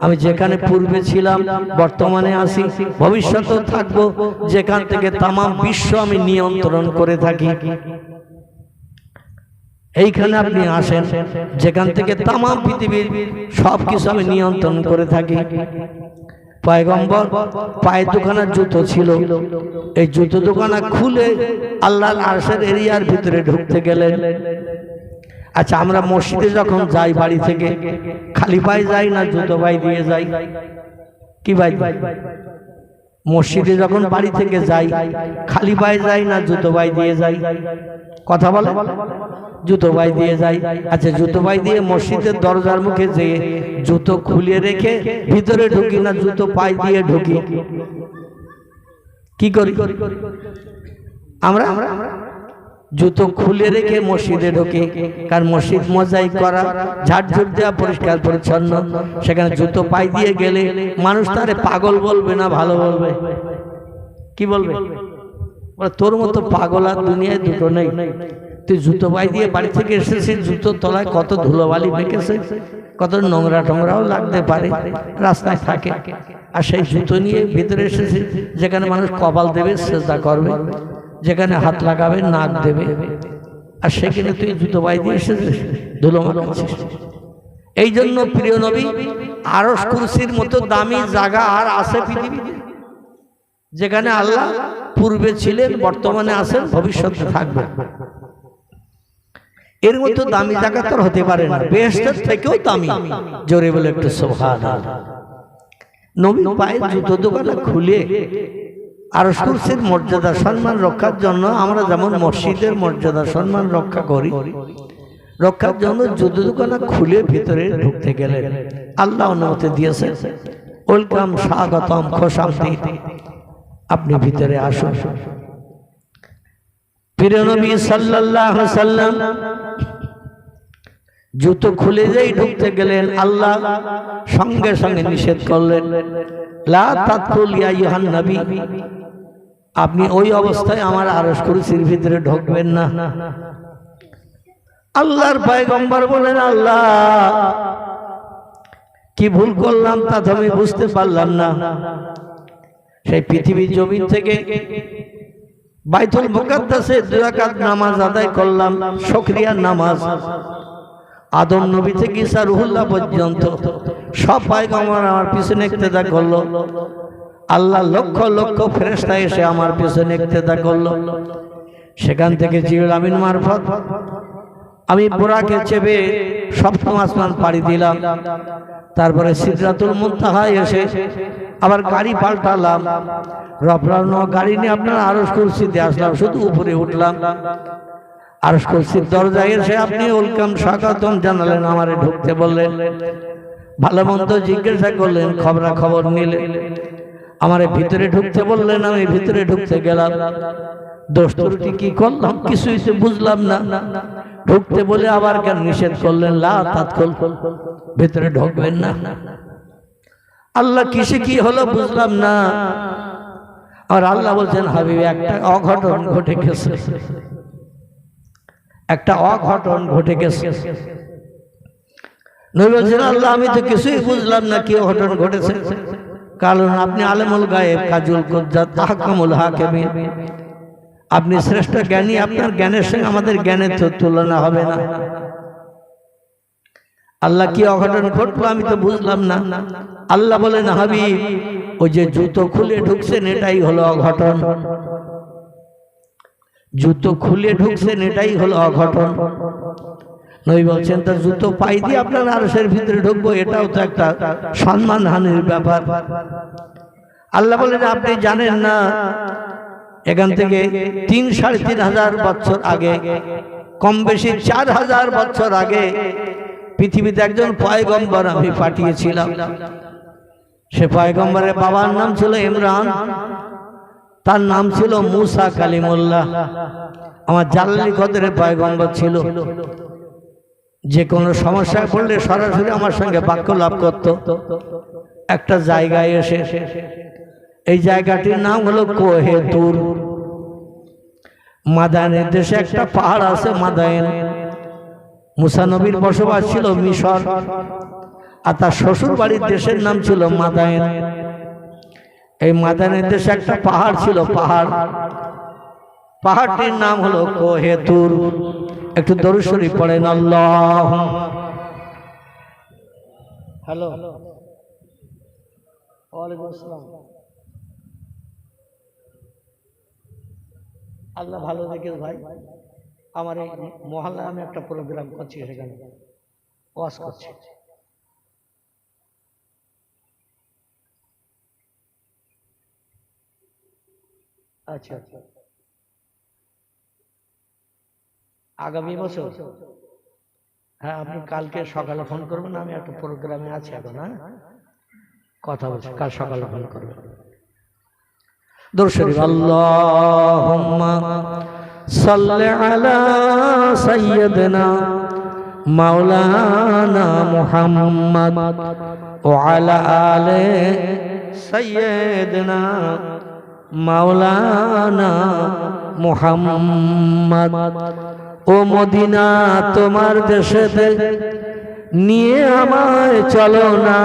আমি যেখানে পূর্বে ছিলাম, বর্তমানে আছি, ভবিষ্যতেও থাকবো, যেখান থেকে তামাম বিশ্ব আমি নিয়ন্ত্রণ করে থাকি। এইখানে আপনি আসেন, যেখান থেকে তামাম পৃথিবীর সবকিছু আমি নিয়ন্ত্রণ করে থাকি। পয়গম্বর পায়ের দোকানের জুতো ছিল, এই জুতো দোকানা খুলে আল্লাহর আরশের এরিয়ার ভিতরে ঢুকতে গেলেন। আচ্ছা, আমরা মসজিদে যখন যাই বাড়ি থেকে, খালি পায়ে যাই না জুতো পায়ে দিয়ে যাই? কি ভাই? মসজিদে যখন বাড়ি থেকে যাই খালি পায়ে যাই না জুতো পায়ে দিয়ে যাই? কথা বলে, জুতো পায়ে দিয়ে যাই। আচ্ছা, জুতো পায়ে দিয়ে মসজিদের দরজার মুখে যেয়ে জুতো খুলে রেখে ভিতরে ঢুকি না জুতো পায়ে দিয়ে ঢুকি? কি করি আমরা? জুতো খুলে রেখে মসজিদে ঢুকি, কারণ মসজিদ মোজাইক করা, ঝাড়ঝুট দেওয়া, পরিষ্কার পরিচ্ছন্ন। সেখানে জুতো পায়ে দিয়ে গেলে মানুষ তারে পাগল বলবে না ভালো বলবে? কি বলবে? তোর মতো পাগল আর দুনিয়ায় দুটো নেই। তুই জুতো পায়ে দিয়ে বাড়ি থেকে এসেছিস, জুতোর তলায় কত ধুলোবালি মেখেছে, কত নোংরা টোংরাও লাগতে পারে, রাস্তায় থাকে। আর সেই জুতো নিয়ে ভিতরে এসেছিস, যেখানে মানুষ কপাল দেবে, সেজদা করবে, যেখানে হাত লাগাবে, নাক দেবে, আর সেখানে তুই জুতো পায়ে দিয়ে এসেছিস, ধুলো মাখাচ্ছিস। এই জন্য প্রিয় নবী, আরশ কুরসির মতো দামি জায়গা আর আছে পৃথিবীতে? যেখানে আল্লাহ পূর্বে ছিলেন, বর্তমানে আছেন, ভবিষ্যতে থাকবে। এর মতো দামি জায়গা তো হতে পারে না, বেহেশতের থেকেও দামি। জোরে বলে একটু সুবহানাল্লাহ। নবী পায়ের জুতো দোকানে খুলে আরশ কুরসির মর্যাদা সম্মান রক্ষার জন্য আমরা যেমন মসজিদের মর্যাদা সম্মান রক্ষা করি, রক্ষার জন্য জুতো দোকানে খুলে ভিতরে ঢুকতে গেলেন। আল্লাহ অনুমতি দিয়েছে, ওয়েলকাম, স্বাগতম, খোশামদীদ, আপনি ভিতরে আসুন। প্রিয় নবী সাল্লাল্লাহু আলাইহি সাল্লাম জুতো খুলে যেই ঢুকতে গেলেন, আল্লাহ সঙ্গে সঙ্গে নিষেধ করলেন, লা তাদখুল ইয়া আইয়ুহান নবী, আপনি ওই অবস্থায় আমার আরশ কুরসির ভিতরে ঢুকবেন না। আল্লাহর পয়গম্বর বলেন, আল্লাহ কি ভুল করলাম তা তো আমি বুঝতে পারলাম না। সেই পৃথিবীর জমিন থেকে বাইতুল মুকাদ্দাসে 2 রাকাত নামাজ আদায় করলাম, শুকরিয়ার নামাজ। আদম নবী থেকে ঈসা রুহুল্লাহ পর্যন্ত সব পয়গম্বর আমার পিছনে ইক্তেদা করলো। আল্লাহ লক্ষ লক্ষ ফেরেশতা এসে আমার পিছনে ইক্তেদা করলো। সেখান থেকে জিবরিল আমিন মারফত আমি বুরাকে চেপে সপ্তম আসমান পাড়ি দিলাম। তারপরে সিদরাতুল মুনতাহায় এসে আবার গাড়ি পাল্টালাম, রফরানো গাড়ি নিয়ে আপনার আরশ কুরসিতে আসলাম, শুধু উপরে উঠলাম। আরশ কুরসির দরজায় এসে আপনি ওয়েলকাম, স্বাগতম জানালেন, আমারে ঢুকতে বললেন, ভালো মন্দ জিজ্ঞাসা করলেন, খবরা খবর নিলেন, আমারে ভিতরে ঢুকতে বললেন, আমি ভিতরে ঢুকতে গেলাম। দোষ ত্রুটি কি করলাম কিছুই তো বুঝলাম না। ঢুকতে বলে আবার কেন নিষেধ করলেন, লা তাদখুল, ভিতরে ঢুকবেন না। আল্লাহ কিসে কি হলো বুঝলাম না। আর আল্লাহ বলছেন, হাবিব একটা অঘটন ঘটে গেছে, একটা অঘটন ঘটে গেছে। নবী বলছেন, আল্লাহ আমি তো কিছুই বুঝলাম না কি অঘটন ঘটেছে, কারণ আপনি আলেমুল গায়েব, কাজুল কুজ্জাত, আহকামুল হাকিমিন, আপনি শ্রেষ্ঠ জ্ঞানী, আপনার জ্ঞানের সঙ্গে আমাদের জ্ঞানের তো তুলনা হবে না। আল্লাহ কি অঘটন ঘটলো আমি তো বুঝলাম না। আল্লাহ বলেন, হাবিব ওই যে জুতো খুলে ঢুকছেন এটাই হলো অঘটন, জুতো খুলে ঢুকছেন এটাই হলো অঘটন। নবী বলছেন, তো জুতো পাই দিয়ে আপনার আরশের ভিতরে ঢুকবো, এটাও তো একটা সম্মানহানির ব্যাপার। আল্লাহ বলেন, আপনি জানেন না এখান থেকে 3-3.5 বছর আগে, কম বেশি 4000 বছর আগে পৃথিবীতে একজন পয়গম্বর আমি পাঠিয়েছিলাম। সে পয়গম্বরের বাবার নাম ছিল ইমরান, তার নাম ছিল মুসা কালিমুল্লাহ। আমার জালালি কদরের পয়গম্বর ছিল, যে কোনো সমস্যায় পড়লে সরাসরি আমার সঙ্গে বাক্য লাভ করত। একটা জায়গায় এসে, এই জায়গাটির নাম হলো কোহে তুর। মাদায়েনের দেশে একটা পাহাড় আছে মাদায়েন। মুসা নবীর বসবাস ছিল মিশর, আর তার শ্বশুর বাড়ির দেশের নাম ছিল মাদায়েন। এই মাদায়েনের দেশে একটা পাহাড় ছিল, পাহাড়টির নাম হলো কোহে তুর। একটু দরুদ শরীফ পড়েন, আল্লাহ। হ্যালো, ওয়ালাইকুম আসসালাম। আল্লাহ ভালো রেখে ভাই, আমার এই মহল্লায় আমি একটা প্রোগ্রাম করছি, সেখানে ওয়াজ করছি। আচ্ছা, আগামী বছর? হ্যাঁ, আপনি কালকে সকালে ফোন করবেন, আমি একটা প্রোগ্রামে আছি এখন। হ্যাঁ, কথা বলছি, কাল সকালে ফোন করবেন। দরুদ শরীফ। আল্লাহুম্মা সাল্লি আলা সাইয়্যিদিনা মাওলানা মুহাম্মদ ওয়া আলা আলি সাইয়্যিদিনা মাওলানা মুহাম্মদ। ও মদিনা, তোমার দেশেতে নিয়ে আমায় চলো না,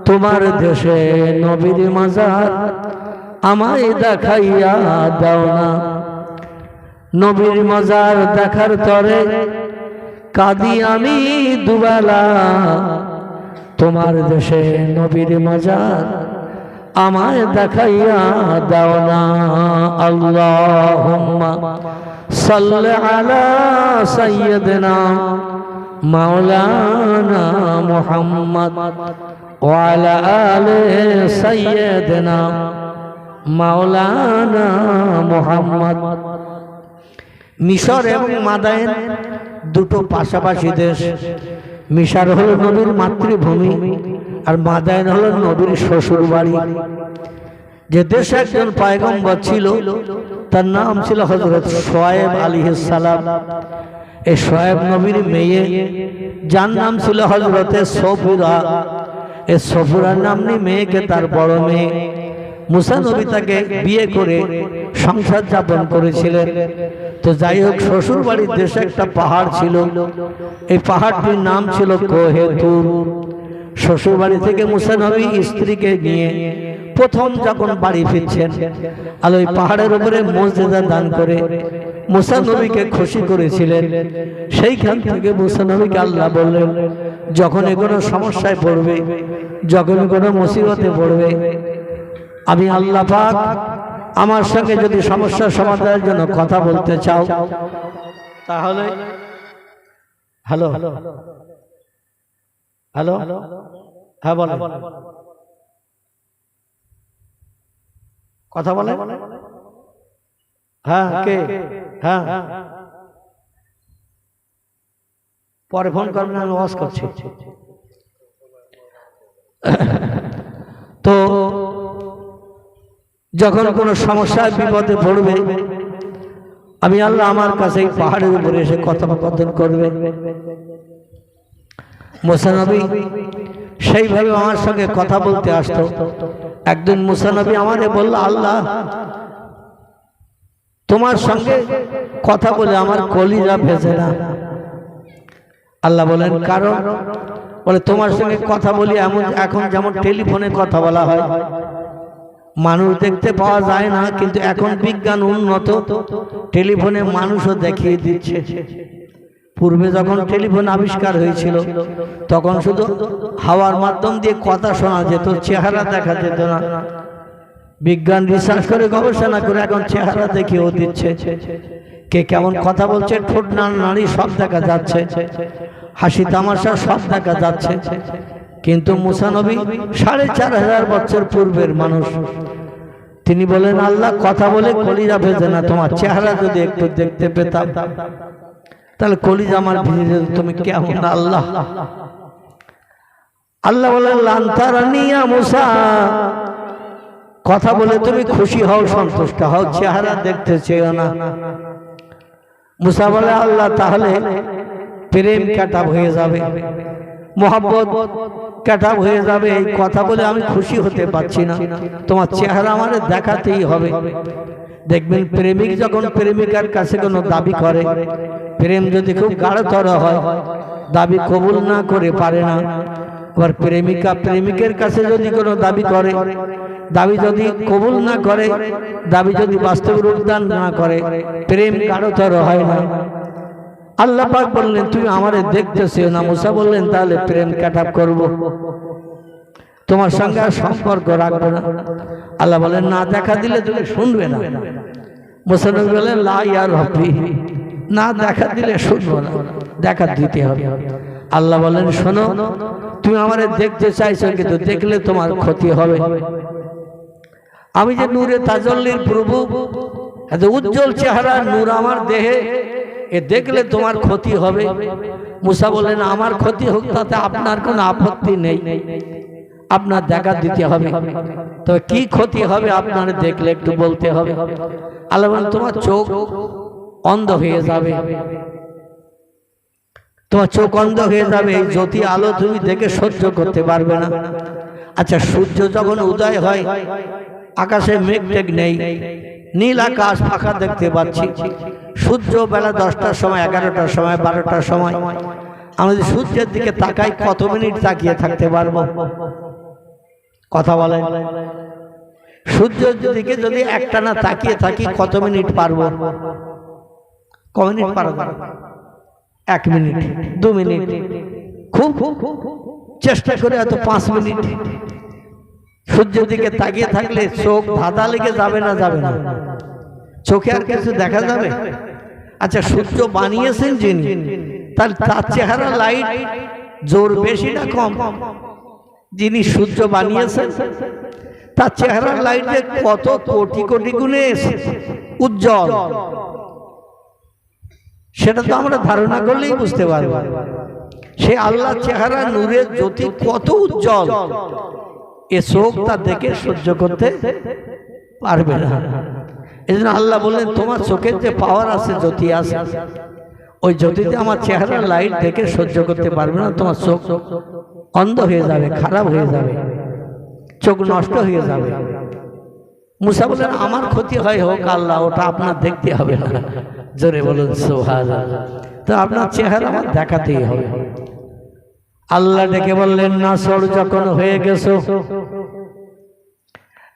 তোমার দেশে নবীর মাজার আমায় দেখাইয়া দাও না। নবীর মাজার দেখার তরে কাঁদি আমি দুবেলা, তোমার দেশে নবীর মাজার আমায় দেখাইয়া দাও না। আল্লাহুম্মা সাল্লি আলা সাইয়্যিদিনা মাওলানা মুহাম্মদ ওয়া আলা আলি সাইয়্যিদিনা মাওলানা মুহাম্মদ। মিশর এবং মাদায়েন দুটো পাশাপাশি দেশ। মিশর হলো নবীর মাতৃভূমি, আর মাদায়েন হলো নবীর শ্বশুর বাড়ি। যে দেশে একজন পয়গম্বর ছিল, তার নাম ছিল হযরত শুআয়ব আলাইহিস সালাম। এই শুআয়ব নবীর মেয়ে, যার নাম ছিল হযরতে সফুরা। এই সফুরার নামনি মেয়েকে তার বড় মেয়ে মুসা নবী তাকে বিয়ে করে সংসার যাপন করেছিলেন। তো যাই হোক, শ্বশুর বাড়ির দেশে একটা পাহাড় ছিল, এই পাহাড়টির নাম ছিল কোহে তুর। শ্বশুর বাড়ি থেকে মুসা নবী স্ত্রীকে নিয়ে প্রথম যখন বাড়ি ফিরছেন, আর ওই পাহাড়ের উপরে মসজিদা দান করে মুসা নবীকে খুশি করেছিলেন। সেইখান থেকে মুসা নবীকে আল্লাহ বললেন, যখন কোনো সমস্যায় পড়বে, যখন কোনো মুসিবতে পড়বে, আমি আল্লাহ পাক আমার সঙ্গে যদি সমস্যার সমাধানের জন্য কথা বলতে চাও, তাহলে হ্যালো হ্যালো হ্যাঁ বলেন, কথা বলে। হ্যাঁ, কে? হ্যাঁ, পরে ফোন করবেন, আমি ওয়াজ করছি। তো যখন কোনো সমস্যায় বিপদে পড়বে, আমি আল্লাহ আমার কাছে এই পাহাড়ের উপরে এসে কথোপকথন করবে। মুসা নবী সেইভাবে আমার সঙ্গে কথা বলতে আসতো। একদিন মুসা নবী আমাদের বলল, আল্লাহ তোমার সঙ্গে কথা বলে আমার কলিজা ভেজে না। আল্লাহ বলেন, কারণ? বলে, তোমার সঙ্গে কথা বলি এমন, এখন যেমন টেলিফোনে কথা বলা হয়, মানুষ দেখতে পাওয়া যায় না, কিন্তু এখন বিজ্ঞান উন্নত, টেলিফোনে মানুষও দেখিয়ে দিচ্ছে। পূর্বে যখন টেলিফোন আবিষ্কার হয়েছিল, তখন শুধু হাওয়ার মাধ্যম দিয়ে কথা শোনা যেত, চেহারা দেখা যেত না। বিজ্ঞান রিসার্চ করে গবেষণা করে এখন চেহারা দেখিয়েও দিচ্ছে, কে কেমন কথা বলছে, ঠোঁট নাড়ি সব দেখা যাচ্ছে, হাসি তামাশা সব দেখা যাচ্ছে। কিন্তু মুসা নবী ৪৫০০ বছর পূর্বের মানুষ। তিনি বলেন, আল্লাহ কথা বলে কলিজা ভেজে না, তোমার চেহারা যদি একটু দেখতে পেতাম তাহলে কলিজা আমার ভিজে যেত। তুমি কেমন আল্লাহ? আল্লাহ বলেন, লান তারানি ইয়া মুসা, কথা বলে তুমি খুশি হও, সন্তুষ্ট হও, চেহারা দেখতে চেয়েও না। মুসা বলে, আল্লাহ তাহলে প্রেম কাটাব হয়ে যাবে, মোহাব্বত কাটাব হয়ে যাবে, এই কথা বলে আমি খুশি হতে পারছি না, তোমার চেহারা আমার দেখাতেই হবে। দেখবেন প্রেমিক যখন প্রেমিকার কাছে কোনো দাবি করে, প্রেম যদি খুব গাঢ়তর হয়, দাবি কবুল না করে পারে না। আবার প্রেমিকা প্রেমিকের কাছে যদি কোনো দাবি করে, দাবি যদি কবুল না করে, দাবি যদি বাস্তব রূপ দান না করে, প্রেম গাঢ়তর হয় না। আল্লাহ পাক বললেন, তুমি আমারে দেখতেছো না। মুসা বললেন, তাহলে প্রেম কাটাব করব, তোমার সঙ্গে আর সম্পর্ক রাখবো না। আল্লাহ বলেন, না দেখা দিলে তুমি শুনবে না। মুসা নবী বলেন, লা ইয়া রব্বি, না দেখা দিলে শুনবো না, দেখা দিতে হবে। আল্লাহ বলেন, শোনো, তুমি আমারে দেখতে চাইছো, কিন্তু দেখলে তোমার ক্ষতি হবে। আমি যে নূরে তাজল্লির প্রভু, এত উজ্জ্বল চেহারা, নূর আমার দেহে, এ দেখলে তোমার ক্ষতি হবে। মুসা বললেন আমার ক্ষতি হোক তাতে আপনার কোনো আপত্তি নেই, আপনার দেখা দিতে হবে। তবে কি ক্ষতি হবে আপনার দেখলে একটু বলতে হবে। আল্লাহ বলেন তোমার চোখ অন্ধ হয়ে যাবে, তোমার চোখ অন্ধ হয়ে যাবে, এই জ্যোতি আলো তুমি দেখে সহ্য করতে পারবে না। আচ্ছা, সূর্য যখন উদয় হয়, আকাশে মেঘ টেঘ নেই, নীল আকাশ ফাঁকা দেখতে পাচ্ছি। সূর্য বেলা 10টার সময়, 11টার সময়, 12টার সময় আমাদের সূর্যের দিকে তাকাই, কত মিনিট তাকিয়ে থাকতে পারবো? কথা বলেন। সূর্যের দিকে যদি একটানা তাকিয়ে থাকি কত মিনিট পারবো? ক মিনিট পারবো? 1 মিনিট, 2 মিনিট, খুব চেষ্টা করে এত 5 মিনিট সূর্যের দিকে তাকিয়ে থাকলে চোখ ধাঁধা লেগে যাবে না? যাবে না? চোখে আর কিছু দেখা যাবে? আচ্ছা, সূর্য বানিয়েছেন যিনি, তার চেহারা লাইট জোর বেশি না কম? যিনি সূর্য বানিয়েছেন তার চেহারার লাইট কত কোটি কোটি গুণে উজ্জ্বল, সেটা তো আমরা ধারণা করলেই বুঝতে পারবো। সে আল্লাহ চেহারা নূরের জ্যোতি কত উজ্জ্বল, এ চোখ তা দেখে সহ্য করতে পারবে না। এই জন্য আল্লাহ বললেন তোমার চোখের যে পাওয়ার আছে, জ্যোতি আছে, ওই জ্যোতিতে আমার চেহারার লাইট দেখে সহ্য করতে পারবে না। তোমার চোখ অন্ধ হয়ে যাবে, খারাপ হয়ে যাবে, চোখ নষ্ট হয়ে যাবে। মুসা বললেন আমার ক্ষতি হয় হোক আল্লাহ, ওটা আপনার দেখতে হবে না। জোরে বলুন সুবহানাল্লাহ। তো আপনার চেহারা আমার দেখাতেই হবে। আল্লাহ ডেকে বললেন নাসর যখন হয়ে গেছো,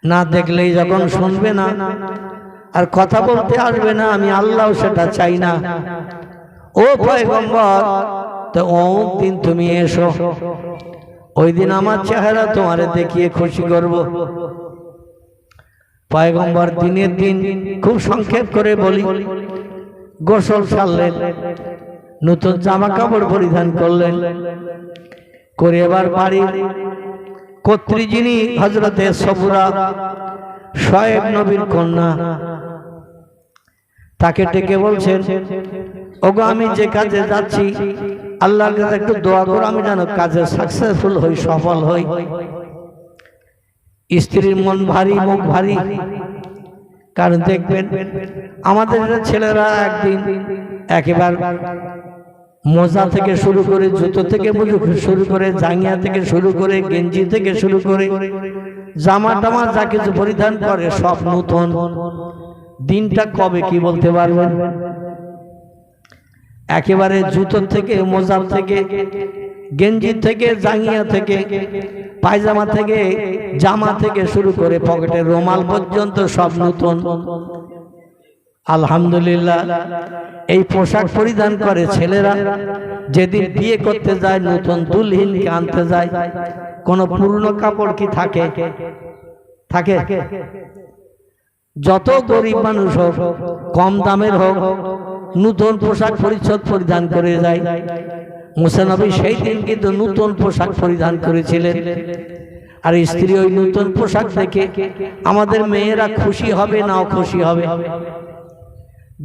না দেখলেই যখন শুনবে না আর কথা বলতে আসবে না, আমি আল্লাহ সেটা চাই না। ও পয়গম্বর, তো অমুক দিন তুমি এসো, ওই দিন আমার চেহারা তোমারে দেখিয়ে খুশি করব। পয়গম্বর দিনের দিন খুব সংক্ষেপ করে বলি, গোসল সারলেন, নতুন জামা কাপড় পরিধান করলেন, করে এবার বাড়ির কর্ত্রী যিনি হযরতে সফুরা শোয়েব নবীর কন্যা, তাকে ডেকে বলছেন ওগো আমি যে কাজে যাচ্ছি আল্লাহর কাছে একটু দোয়া করো, আমি যেন কাজে সাকসেসফুল হই, সফল হই। স্ত্রীর মন ভারী, মুখ ভারী, কারণ দেখবেন আমাদের ছেলেরা একদিন একেবারে মোজা থেকে শুরু করে, জুতো থেকে শুরু করে, জাঙ্গিয়া থেকে শুরু করে, গেঞ্জি থেকে শুরু করে, জামা টামা যা কিছু পরিধান করে সব নতুন। দিনটা কবে কি বলতে পারবেন? একেবারে জুতো থেকে, মোজা থেকে, গেঞ্জি থেকে, জাঙ্গিয়া থেকে, পায়জামা থেকে, জামা থেকে শুরু করে পকেটের রুমাল পর্যন্ত সব নতুন। আলহামদুলিল্লাহ, এই পোশাক পরিধান করে ছেলেরা। যেদিন বিয়ে করতে যায় নতুন দুলহিনকে আনতে যায়, কোন পুরনো কাপড় কি থাকে? থাকে? যত গরিব মানুষ হোক, কম দামের হোক, নতুন পোশাক পরিচ্ছদ পরিধান করে যায়। মুসা নবী সেই দিন কিন্তু নতুন পোশাক পরিধান করেছিলেন। আর স্ত্রী ওই নতুন পোশাক দেখে আমাদের মেয়েরা খুশি হবে না অখুশি হবে?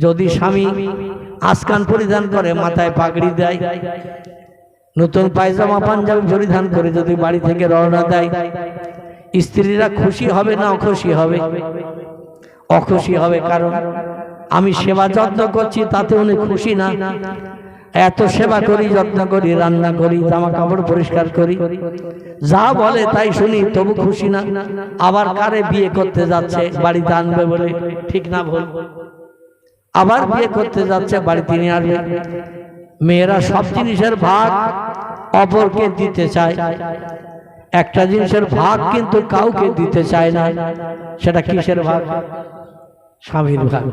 যদি স্বামী আসকান পরিধান করে, মাথায় পাগড়ি দেয়, নতুন পায়জামা পাঞ্জাবি পরিধান করে যদি বাড়ি থেকে রওনা দেয়, স্ত্রীরা খুশি হবে না অখুশি হবে? অখুশি হবে। কারণ আমি সেবা যত্ন করছি তাতে উনি খুশি না। এত সেবা করি, যত্ন করি, রান্না করি, জামা কাপড় পরিষ্কার করি, যা বলে তাই শুনি, তবু খুশি না। আবার কারে বিয়ে করতে যাচ্ছে বাড়িতে আনবে বলে, ঠিক না ভুল? আবার বিয়ে করতে যাচ্ছে বাড়িতে নিয়ে আসবে। মেয়েরা সব জিনিসের ভাগ অপরকে দিতে চায়, একটা জিনিসের ভাগ কিন্তু কাউকে দিতে চায় না। সেটা কিসের ভাগ? স্বামীর ভাগ।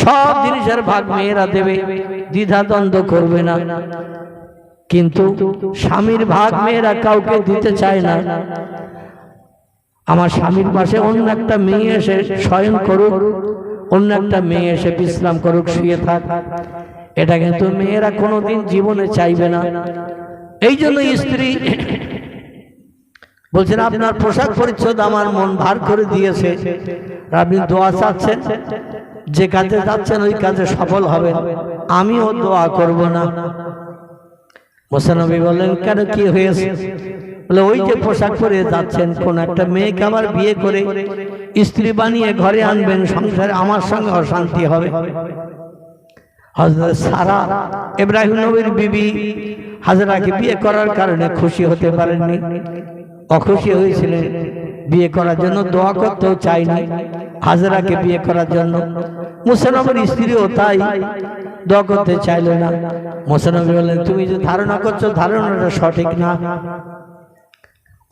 সব জিনিসের ভাগ মেয়েরা দেবে, দ্বিধাদ্বন্দ্ব করবে না, কিন্তু স্বামীর ভাগ মেয়েরা কাউকে দিতে চায় না। আমার স্বামীর পাশে অন্য একটা মেয়ে এসে শয়ন করুক, অন্য একটা মেয়ে এসে বিশ্রাম করুক, শুয়ে থাক, এটা কিন্তু মেয়েরা কোনোদিন জীবনে চাইবে না। এই জন্য স্ত্রী বলছেন আপনার পোশাক পরিচ্ছদ আমার মন ভার করে দিয়েছে, আপনি দোয়া চাচ্ছেন, যে কাজে যাচ্ছেন ওই কাজে সফল হবেন, আমিও দোয়া করব না। মুসা নবী বললেন কেন, কি হয়েছে? বলে ওই যে পোশাক পরে যাচ্ছেন, কোন একটা মেয়েকে আবার বিয়ে করে স্ত্রী বানিয়ে ঘরে আনবেন, সংসারে আমার সঙ্গে অশান্তি হবে। হযরত সারা ইব্রাহিম নবীর বিবি হাজরাকে বিয়ে করার কারণে খুশি হতে পারেননি, অখুশি হয়েছিলেন, বিয়ে করার জন্য দোয়া করতেও চাইনি হাজরাকে বিয়ে করার জন্য। মুসা নবীর স্ত্রীও তাই দোয়া করতে চাইল না। মুসা নবী বললেন তুমি যে ধারণা করছো ধারণাটা সঠিক না,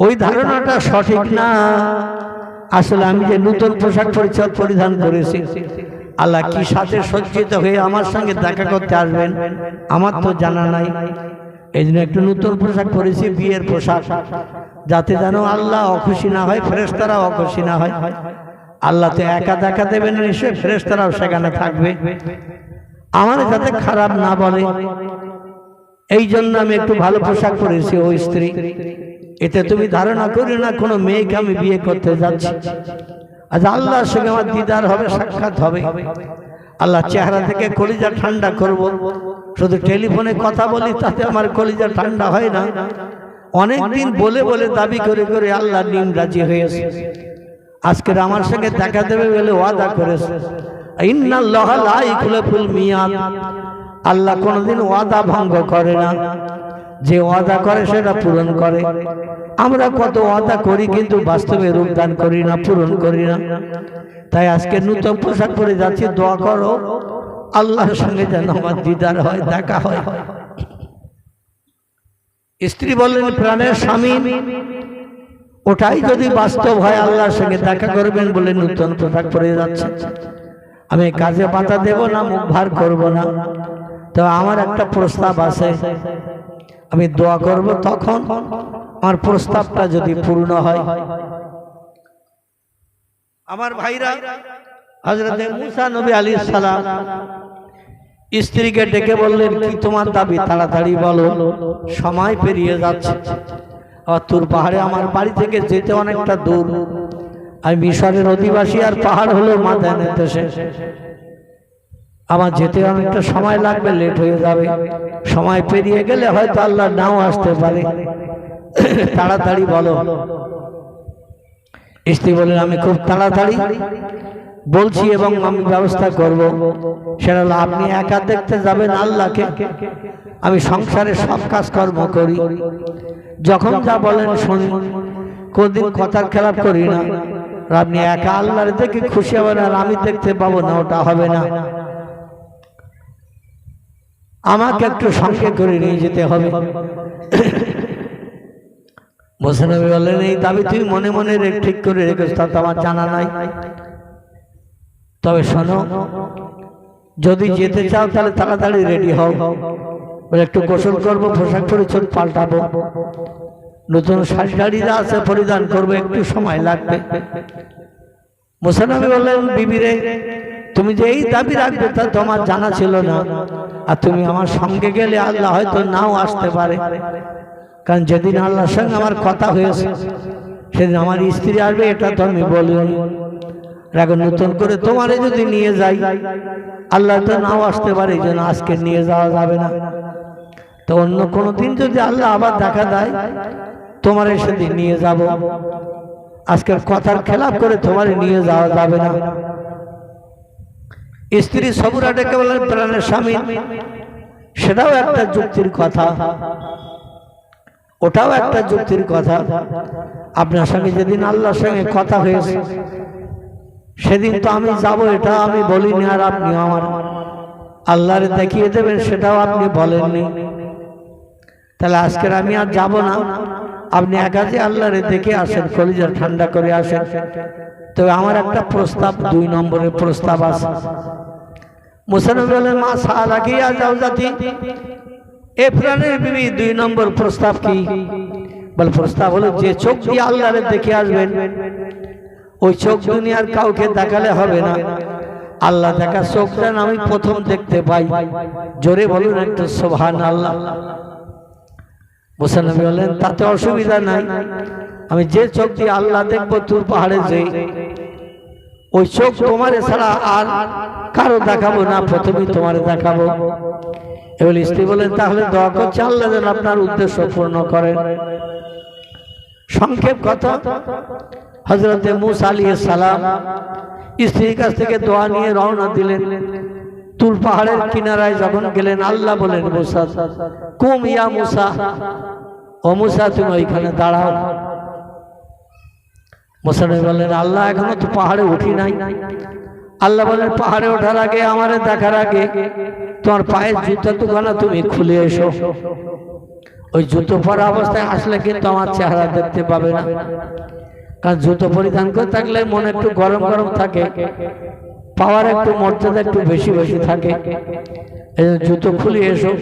ওই ধারণাটা সঠিক না। আসলে আমি যে নতুন পোশাক পরিচ্ছদ পরিধান করেছি, আল্লাহ কি সাথে সজ্জিত হয়ে আমার সঙ্গে দেখা করতে আসবেন আমার তো জানা নাই। এই জন্য একটু নতুন পোশাক পরেছি, বিয়ের পোশাক, যাতে যেন আল্লাহ অখুশি না হয়, ফেরেশতারাও অখুশি না হয়। আল্লাহ তো একা দেখা দেবেন, নিশ্চয়ই ফেরেশতারাও সেখানে থাকবে, আমার যাতে খারাপ না বলে। এই জন্য আমি একটু ভালো পোশাক পরেছি। ওই স্ত্রী, এতে তুমি ধারণা করি না কোনো মেয়েকে আমি বিয়ে করতে যাচ্ছি, আজ আল্লাহর সঙ্গে আমার দিদার হবে, সাক্ষাৎ হবে, আল্লাহ চেহারা থেকে কলিজা ঠান্ডা করব। শুধু টেলিফোনে কথা বলি তাতে আমার কলিজা ঠান্ডা হয় না, অনেকদিন বলে বলে দাবি করে করে আল্লাহ নিম রাজি হয়েছে। আজকের আমার সঙ্গে দেখা দেবে বলে ওয়াদা করেছে। ইন্নাল্লাহা লা ইখলাফুল মিয়াদ, আল্লাহ কোনোদিন ওয়াদা ভঙ্গ করে না, যে ওয়াদা করে সেটা পূরণ করে। আমরা কত ওয়াদা করি কিন্তু বাস্তবে রূপদান করি না, পূরণ করি না। তাই আজকে নতুন পোশাক পরে যাচ্ছি, দোয়া করো আল্লাহর সঙ্গে যেন আমার দিদার হয়, দেখা হয়। স্ত্রী বললেন প্রাণের স্বামী, ওটাই যদি বাস্তব হয় আল্লাহর সঙ্গে দেখা করবেন বলে নতুন পোশাক পরে যাচ্ছে, আমি কাজে বাধা দেব না, মুখ ভার করব না। তো আমার একটা প্রস্তাব আছে, আমি দোয়া করব, তখন আমার প্রস্তাবটা যদি পূর্ণ হয়। আমার ভাইরা, হযরত মুসা নবী আলাইহিস সালাম স্ত্রীকে ডেকে বললেন কি তোমার দাবি, তাড়াতাড়ি বলো, সময় পেরিয়ে যাচ্ছে। তুর পাহাড়ে আমার বাড়ি থেকে যেতে অনেকটা দূর, আমি মিশরের অধিবাসী, আর পাহাড় হলো মাদানের দেশে, আমার যেতে অনেকটা সময় লাগবে, লেট হয়ে যাবে। সময় পেরিয়ে গেলে হয়তো আল্লাহ নাও আসতে পারে, তাড়াতাড়ি বলো। স্ত্রী বলেন আমি খুব তাড়াতাড়ি বলছি এবং আমি ব্যবস্থা করব। সেটা হলো আপনি একা দেখতে যাবেন আল্লাহকে, আমি সংসারে সব কাজ কর্ম করি, যখন যা বলেন শুনি, কোনদিন কথার খেলাপ করি না। আপনি একা আল্লাহর দেখে খুশি হবেন, আর আমি দেখতে পাবো না, ওটা হবে না। আমাকে একটু সঙ্গে করে নিয়ে যেতে হবে। মুসা নবী বললেন এই দাবি তুই মনে মনে ঠিক করে রেখেছ, তা তো আমার জানা নাই। তবে শোনো, যদি যেতে চাও তাহলে তাড়াতাড়ি রেডি হও, একটু গোসল করবো, পোশাক পরিচ্ছদ পাল্টাবো, নতুন শাড়ি আছে পরিধান করবো, একটু সময় লাগবে। মুসা নবী বললেন বিবিরে, তুমি যে এই দাবি রাখবে তা তোমার জানা ছিল না, আর তুমি আমার সঙ্গে গেলে আল্লাহ হয়তো নাও আসতে পারে। কারণ যেদিন আল্লাহর সঙ্গে আমার কথা হয়েছে সেদিন আমার স্ত্রী আসবে, এটা তো আমি বলিনি। এখন নতুন করে তোমারে যদি নিয়ে যাই আল্লাহ তো নাও আসতে পারে, এই জন্য আজকে নিয়ে যাওয়া যাবে না। তো অন্য কোনো দিন যদি আল্লাহ আবার দেখা দেয় তোমারে সেদিন নিয়ে যাব, আজকের কথার খেলাপ করে তোমারে নিয়ে যাওয়া যাবে না। স্ত্রী সবুরা ডেকে বলেন প্রাণের স্বামী, সেটাও একটা যুক্তির কথা, ওটাও একটা যুক্তির কথা। আপনার সঙ্গে যেদিন আল্লাহর সঙ্গে কথা হয়েছে সেদিন তো আমি যাব, এটা আমি বলিনি, আর আপনি আমার আল্লাহরে দেখিয়ে দেবেন সেটাও আপনি বলেননি। তাহলে আজকের আমি আর যাব না, আপনি একাজে আল্লাহরে দেখে আসেন, কলিজা ঠান্ডা করে আসেন। তবে আমার একটা প্রস্তাব, 2 নম্বরের প্রস্তাব আছে। মুসা নবী বলেন মা সালাকি ইয়া জাওজাতি, এ প্রাণের বিবি 2 নম্বর প্রস্তাব কি? বল প্রস্তাব হলো যে চোখ দিয়ে আল্লাহরে দেখে আসবেন ওই চোখ দুনিয়ার কাউকে দেখালে হবে না, আল্লাহ দেখা চোখটা আমি প্রথম দেখতে পাই। জোরে বলুন একটু সুবহানাল্লাহ। মুসা নবী বললেন তাতে অসুবিধা নাই, আমি যে চোখ দিয়ে আল্লাহ দেখবো তুর পাহাড়ে যেই, ওই চোখ তোমার ছাড়া আর কারো দেখাবো না, প্রথমেই তোমার দেখাবো। এবার স্ত্রী বলেন তাহলে দোয়া করছে আল্লাহ যেন আপনার উদ্দেশ্য পূর্ণ করেন। সংক্ষেপ কথা, হযরতে মূসা আলাইহিস সালাম স্ত্রীর কাছ থেকে দোয়া নিয়ে রওনা দিলেন। তুর পাহাড়ের কিনারায় যখন গেলেন আল্লাহ বলেন মূসা কুম ইয়া মূসা, ও মূসা তুমি ওইখানে দাঁড়াও। মূসা নবী বললেন আল্লাহ এখনো তো পাহাড়ে উঠি নাই। আল্লাহ বলেন পাহাড়ে ওঠার আগে আমারে দেখার আগে তোমার পায়ের জুতা দুখানা তুমি খুলে এসো। ওই জুতো পরা অবস্থায় আসলে কিন্তু আমার চেহারা দেখতে পাবে না, কারণ জুতো পরিধান করে থাকলে মনে একটু গরম গরম থাকে, পাওয়ার একটু মর্যাদা একটু বেশি বেশি থাকে। এই জুতো খুলে এসো,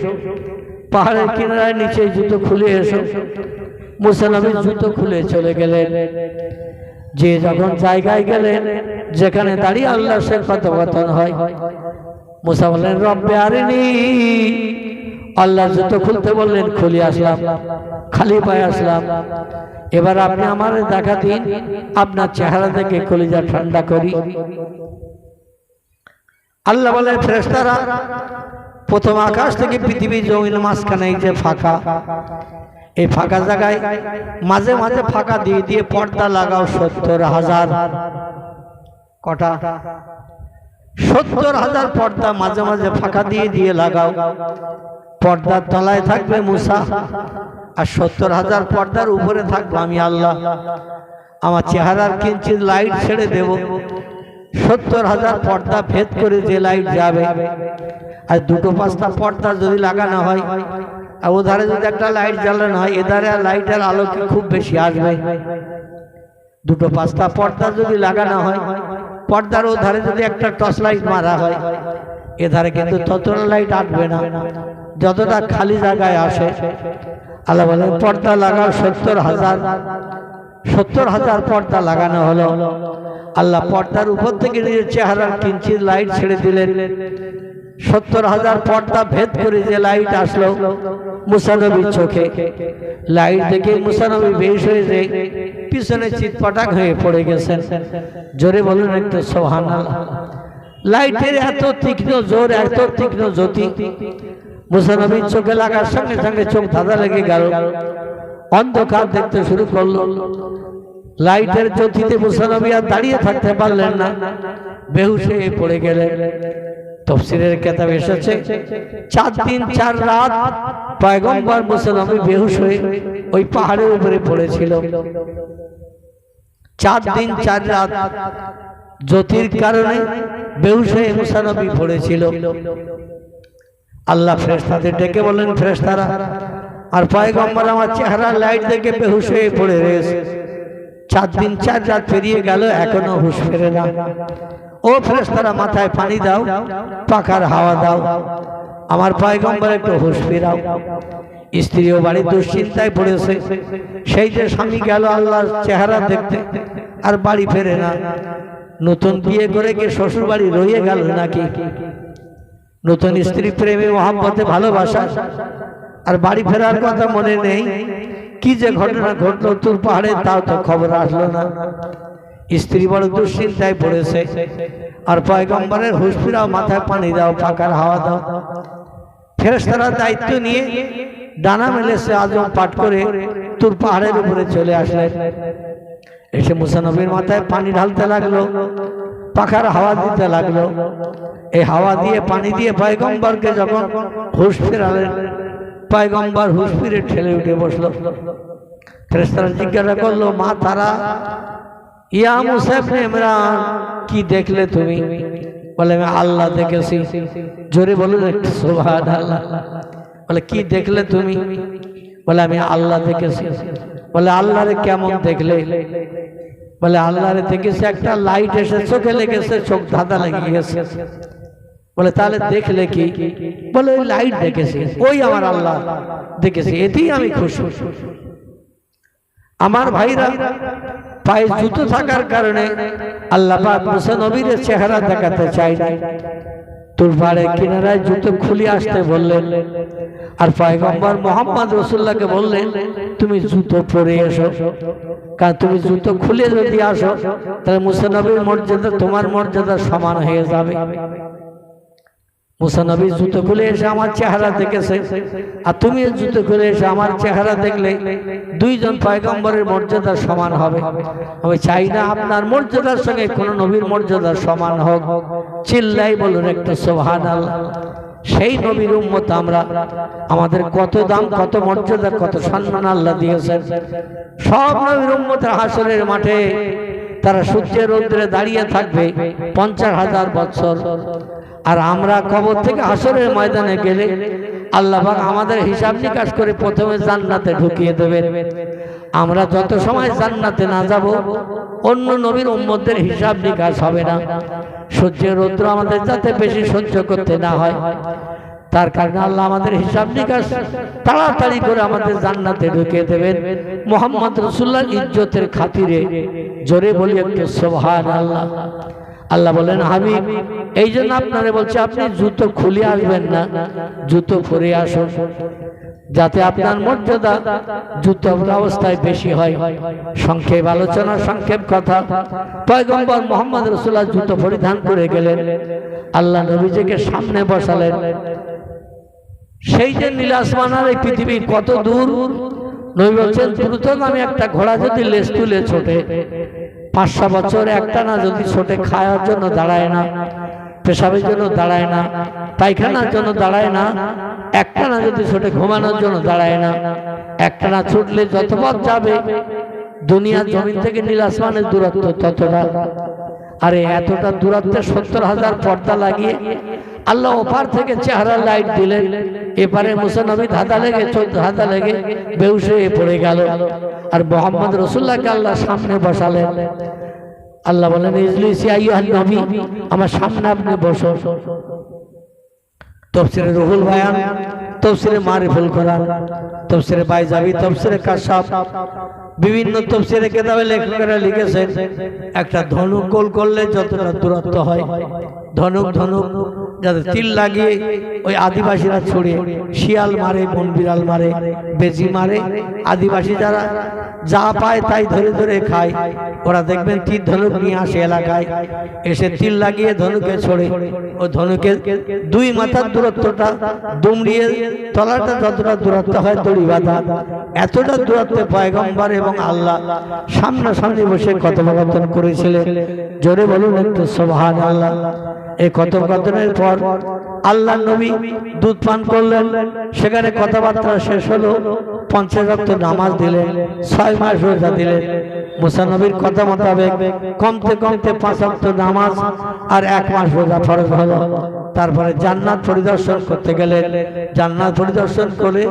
পাহাড়ের কিনারায় নিচে জুতো খুলে এসো। মূসা নবী জুতো খুলে চলে গেলেন। যে যখন জায়গায় গেলেন যেখানে দাঁড়িয়ে আল্লাহর সাথে কথোপকথন হয়, মূসা বললেন রব্বে আরিনি, আল্লাহ জুতো খুলতে বললেন খুলে আসলাম, খালি পায়ে আসলাম। এবার আপনি আমার দেখা দিন, আপনার চেহারা দেখে কলিজা ঠান্ডা করি। আল্লাহ বলেন ফেরেশতারা প্রথম আকাশ থেকে পৃথিবী জমিন মাঝখানে এই যে ফাঁকা, এই ফাঁকা জায়গায় মাঝে মাঝে ফাঁকা দিয়ে দিয়ে পর্দা লাগাও 70,000। কটা? 70,000 পর্দা মাঝে মাঝে ফাঁকা দিয়ে দিয়ে লাগাও। পর্দার তলায় থাকবে মূসা, আর 70,000 পর্দার উপরে থাকবো আমি আল্লাহ। আমার চেহারার কিঞ্চিত লাইট ছেড়ে দেব, 70,000 পর্দা ভেদ করে যে লাইট যাবে। আর দুটো পাঁচটা পর্দা যদি লাগানো হয়, আর ওধারে যদি একটা লাইট জ্বালানো হয়, এধারে লাইটের আলো কি খুব বেশি আসবে? দুটো পাঁচটা পর্দা যদি লাগানো হয়, পর্দার ওধারে যদি একটা টর্চ লাইট মারা হয়, এধারে কিন্তু ততটা লাইট আসবে না যতটা খালি জায়গায় আসে। আল্লাহ বলেন পর্দা লাগাও 70,000। 70,000 পর্দা লাগানো হলো। আল্লাহ পর্দার উপর থেকে নিজের চেহারার কিঞ্চিত লাইট ছেড়ে দিলেন। 70,000 পর্দা ভেদ করে যে লাইট আসলো মূসা নবীর চোখে, লাইট দেখে মূসা নবী বেহুশ হয়ে যায়, পিছনে চিৎপটাক হয়ে পড়ে গেছেন। জোরে বলুন একটু সুবহানাল্লাহ। লাইটের এত তীক্ষ্ণ জোর, এত তীক্ষ্ণ জ্যোতি মূসা নবীর চোখে লাগার সঙ্গে সঙ্গে চোখ ধাঁধা লেগে গেল, অন্ধকার দেখতে শুরু করলো। লাইটের জ্যোতিতে মূসা নবী আর দাঁড়িয়ে থাকতে পারলেন না, বেহুশ হয়ে পড়ে গেলেন। তাফসীরের কিতাবে এসেছে 4 দিন 4 রাত পয়গম্বর মূসা নবী বেহুশ হয়ে ওই পাহাড়ের উপরে পড়েছিল। 4 দিন 4 রাত জ্যোতির কারণে বেহুশ হয়ে মূসা নবী পড়েছিল। আল্লাহ ফেরেশতাদের ডেকে বলেন ফেরেশতারা, আর পয়গম্বর আমার চেহারার লাইট দেখে বেহুশ হয়ে পড়ে রয়েছে। 4 দিন 4 রাত পেরিয়ে গেল, এখনো হুঁশ ফেরে না। ও ফেরেশতারা মাথায় পানি দাও, পাখার হাওয়া দাও, আমার পয়গম্বর একটু হুঁশ ফেরাও। স্ত্রীও বাড়ি দুশ্চিন্তায় পড়েছে। সেই যে স্বামী গেল আল্লাহর চেহারা দেখতে, আর বাড়ি ফেরে না। নতুন বিয়ে করে কি শ্বশুর বাড়ি রয়ে গেল নাকি? নতুন স্ত্রী প্রেমে মহব্বতে ভালোবাসা, আর বাড়ি ফেরার কথা মনে নেই। কি যে ঘটনা ঘটলো তুর পাহাড়ে, তাও তো খবর আসলো না। স্ত্রী বড় দুশ্চিন্তায় পড়েছে, আর পয়গম্বরের হুঁশ ফিরাও, মাথায় পানি দাও, পাখার হাওয়া দাও। ফেরেশতারা দায়িত্ব নিয়ে ডানা মেলেছে আজম পাঠ করে তুর পাহাড়ের উপরে চলে আসলেন। এসে মূসা নবীর মাথায় পানি ঢালতে লাগলো, পাখার হাওয়া দিতে লাগলো। এই হাওয়া দিয়ে পানি দিয়ে পয়গম্বরকে যখন হুঁশ ফেরালেন, পয়গম্বর হুঁশ ফিরে ঠেলে উঠে বসলো। ফেরেশতারা জিজ্ঞাসা করলো মা তারা, ইয়া মূসা ইবনে ইমরান, কি দেখলে তুমি? বলে আমি আল্লাহ দেখেছি। জোরে বলুন একটু সুবহানাল্লাহ। বলে কি দেখলে তুমি? বলে আমি আল্লাহ দেখেছি। বলে আল্লাহরে কেমন দেখলে? বলে আল্লাহরে দেখেছি একটা লাইট এসে চোখে লেগেছে, চোখ ধাঁধা লেগে গেছে। বলে তাহলে দেখলে কি? বলে ওই লাইট দেখেছি, ওই আমার আল্লাহ দেখেছি, এতেই আমি খুশি। আমার ভাইরা, পায়ে জুতো থাকার কারণে আল্লাহ পাক মূসা নবীর চেহারা দেখাতে চাই না। তুরবারে কিনারায় জুতো খুলে আসতে বললেন আর পয়গম্বর মোহাম্মদ রাসূলুল্লাহকে বললেন তুমি জুতো পরে এসো, কারণ তুমি জুতো খুলে যদি আসো তাহলে মুসা নবীর মর্যাদা তোমার মর্যাদার সমান হয়ে যাবে। মুসা নবী জুতো খুলে এসে আমার চেহারা দেখেছে আর তুমি জুতো খুলে এসে আমার চেহারা দেখলে দুইজন পয়গম্বরের মর্যাদার সমান হবে। আমি চাই না আপনার মর্যাদার সঙ্গে কোন নবীর মর্যাদার সমান হোক। চিল্লাই বলুন একটা সুবহানাল্লাহ। সেই নবীর উম্মত আমরা, আমাদের কত দাম, কত মর্যাদা, কত সম্মান আল্লাহ দিয়েছেন। সব নবীর উম্মতের হাসরের মাঠে তারা সূর্যের রৌদ্রে দাঁড়িয়ে থাকবে 50,000 বছর। আর আমরা কবর থেকে হাসরের ময়দানে গেলে আল্লাহ পাক আমাদের হিসাব নিকাশ করে প্রথমে জান্নাতে ঢুকিয়ে দেবেন। আমরা যত সময় জান্নাতে না যাব অন্য নবীর উম্মতদের হিসাব নিকাশ হবে না। সূর্যের রৌদ্র আমাদের যাতে বেশি সহ্য করতে না হয়, তার কারণে আল্লাহ আমাদের হিসাব নিকাশ তাড়াতাড়ি করে আমাদের জান্নাতে ঢুকিয়ে দেবেন মুহাম্মদ রাসূলুল্লাহর ইজ্জতের খাতিরে। জোরে বলি একটু সুবহানাল্লাহ। আল্লাহ বলেন হাবিব এই জন্য আপনারে বলছে আপনি জুতো খুলে আসবেন না, জুতো পরে আসুন, যাতে আপনার মর্যাদা জুতো অবস্থায় বেশি হয়। সংক্ষেপ আলোচনা, সংক্ষেপ কথা। পয়গম্বর মোহাম্মদ রাসূলুল্লাহ জুতো পরিধান করে গেলেন, আল্লাহ নবীজিকে সামনে বসালেন। সেই যে নীল আসমান আর এই পৃথিবী কত দূর, নবী বলছেন দ্রুতগামী একটা ঘোড়া যদি লেজ তুলে ছোটে 500 বছর একটানা যদি ছোটে, খাওয়ার জন্য দাঁড়ায় না, পেশাবের জন্য দাঁড়ায় না, পায়খানার জন্য দাঁড়ায় না, একটানা যদি ছোটে ঘুমানোর জন্য দাঁড়ায় না, একটানা ছুটলে যত পথ যাবে দুনিয়ার জমিন থেকে নীল আসমানের দূরত্ব ততটা। আরে এতটা দূরত্বে 70,000 পর্দা লাগিয়ে আল্লাহ ওপার থেকে চেহারা লাইট দিলেন, এপারে মুসা নবী ধাঁধা লেগে 14 লেগে বেহুশ হয়ে পড়ে গেল। আর মোহাম্মদ রাসূলুল্লাহকে আল্লাহ সামনে বসালেন। আল্লাহ বলেন ইজলিস ইয়া আইয়ুহান নবী, আমার সামনে আপনি বসুন। তাফসীরে রুহুল বায়ান, তাফসীরে মারিফুল কোরআন, তাফসীরে বাইজাবি, তাফসীরে কাশাফ, বিভিন্ন তাফসীরে কিতাবে লেখকেরা লিখেছেন একটা ধনুক গোল করলে যতটা দূরত্ব হয়, ধনুক যাতে তিল লাগিয়ে ওই আদিবাসীরা ছড়ে শিয়াল মারে, বন বিড়াল মারে, বেজি মারে, আদিবাসী যারা যা পায় তাই ধরে ধরে খায়, ওরা দেখবেন তীর ধনুক নিয়ে আসে এলাকায়, এসে তিল লাগিয়ে ধনুকে ছড়ে। ও ধনুকের 2 মাথার দূরত্বটা দুমড়িয়ে তলাটা যতটা দূরত্ব হয় দড়ি বাঁধা, এতটা দূরত্বে পয়গম্বর এবং আল্লাহ সামনাসামনি বসে কথোপকথন করেছিলেন। জোরে বলুন একটু সুবহানাল্লাহ। এই কথোপকথনের পর আল্লাহ নবী দুধ পান করলেন, সেখানে কথাবার্তা শেষ হলো, 50 ওয়াক্ত নামাজ দিলেন, 6 মাস রোজা দিলেন। মুসা নবীর কথা মোতাবেক কমতে কমতে 5 ওয়াক্ত নামাজ আর 1 মাস রোজা ফরজ হলো। তারপরে জান্নাত পরিদর্শন করতে গেলেন। জান্নাত পরিদর্শন করে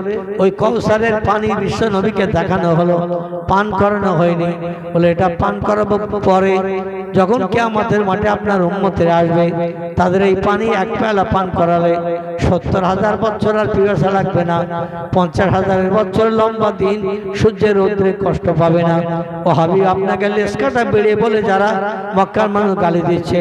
ওই কৌসারের পানি বিশ্ব নবীকে দেখানো হলো, পান করানো হয়নি। বলে এটা পান করাবো পরে, যখন কিয়ামতের মাঠে আপনার উম্মতেরা আসবে তাদের এই পানি 1 পেয়ালা পান করালে 70,000 বছর আর পিপাসা লাগবে না, 50,000 বছর লম্বা দিন সূর্যের রৌদ্রে কষ্ট পাবে না। ও হাবিব আপনাকে লেসকাটা বেড়ে বলে যারা মক্কার মানুষ গালি দিচ্ছে,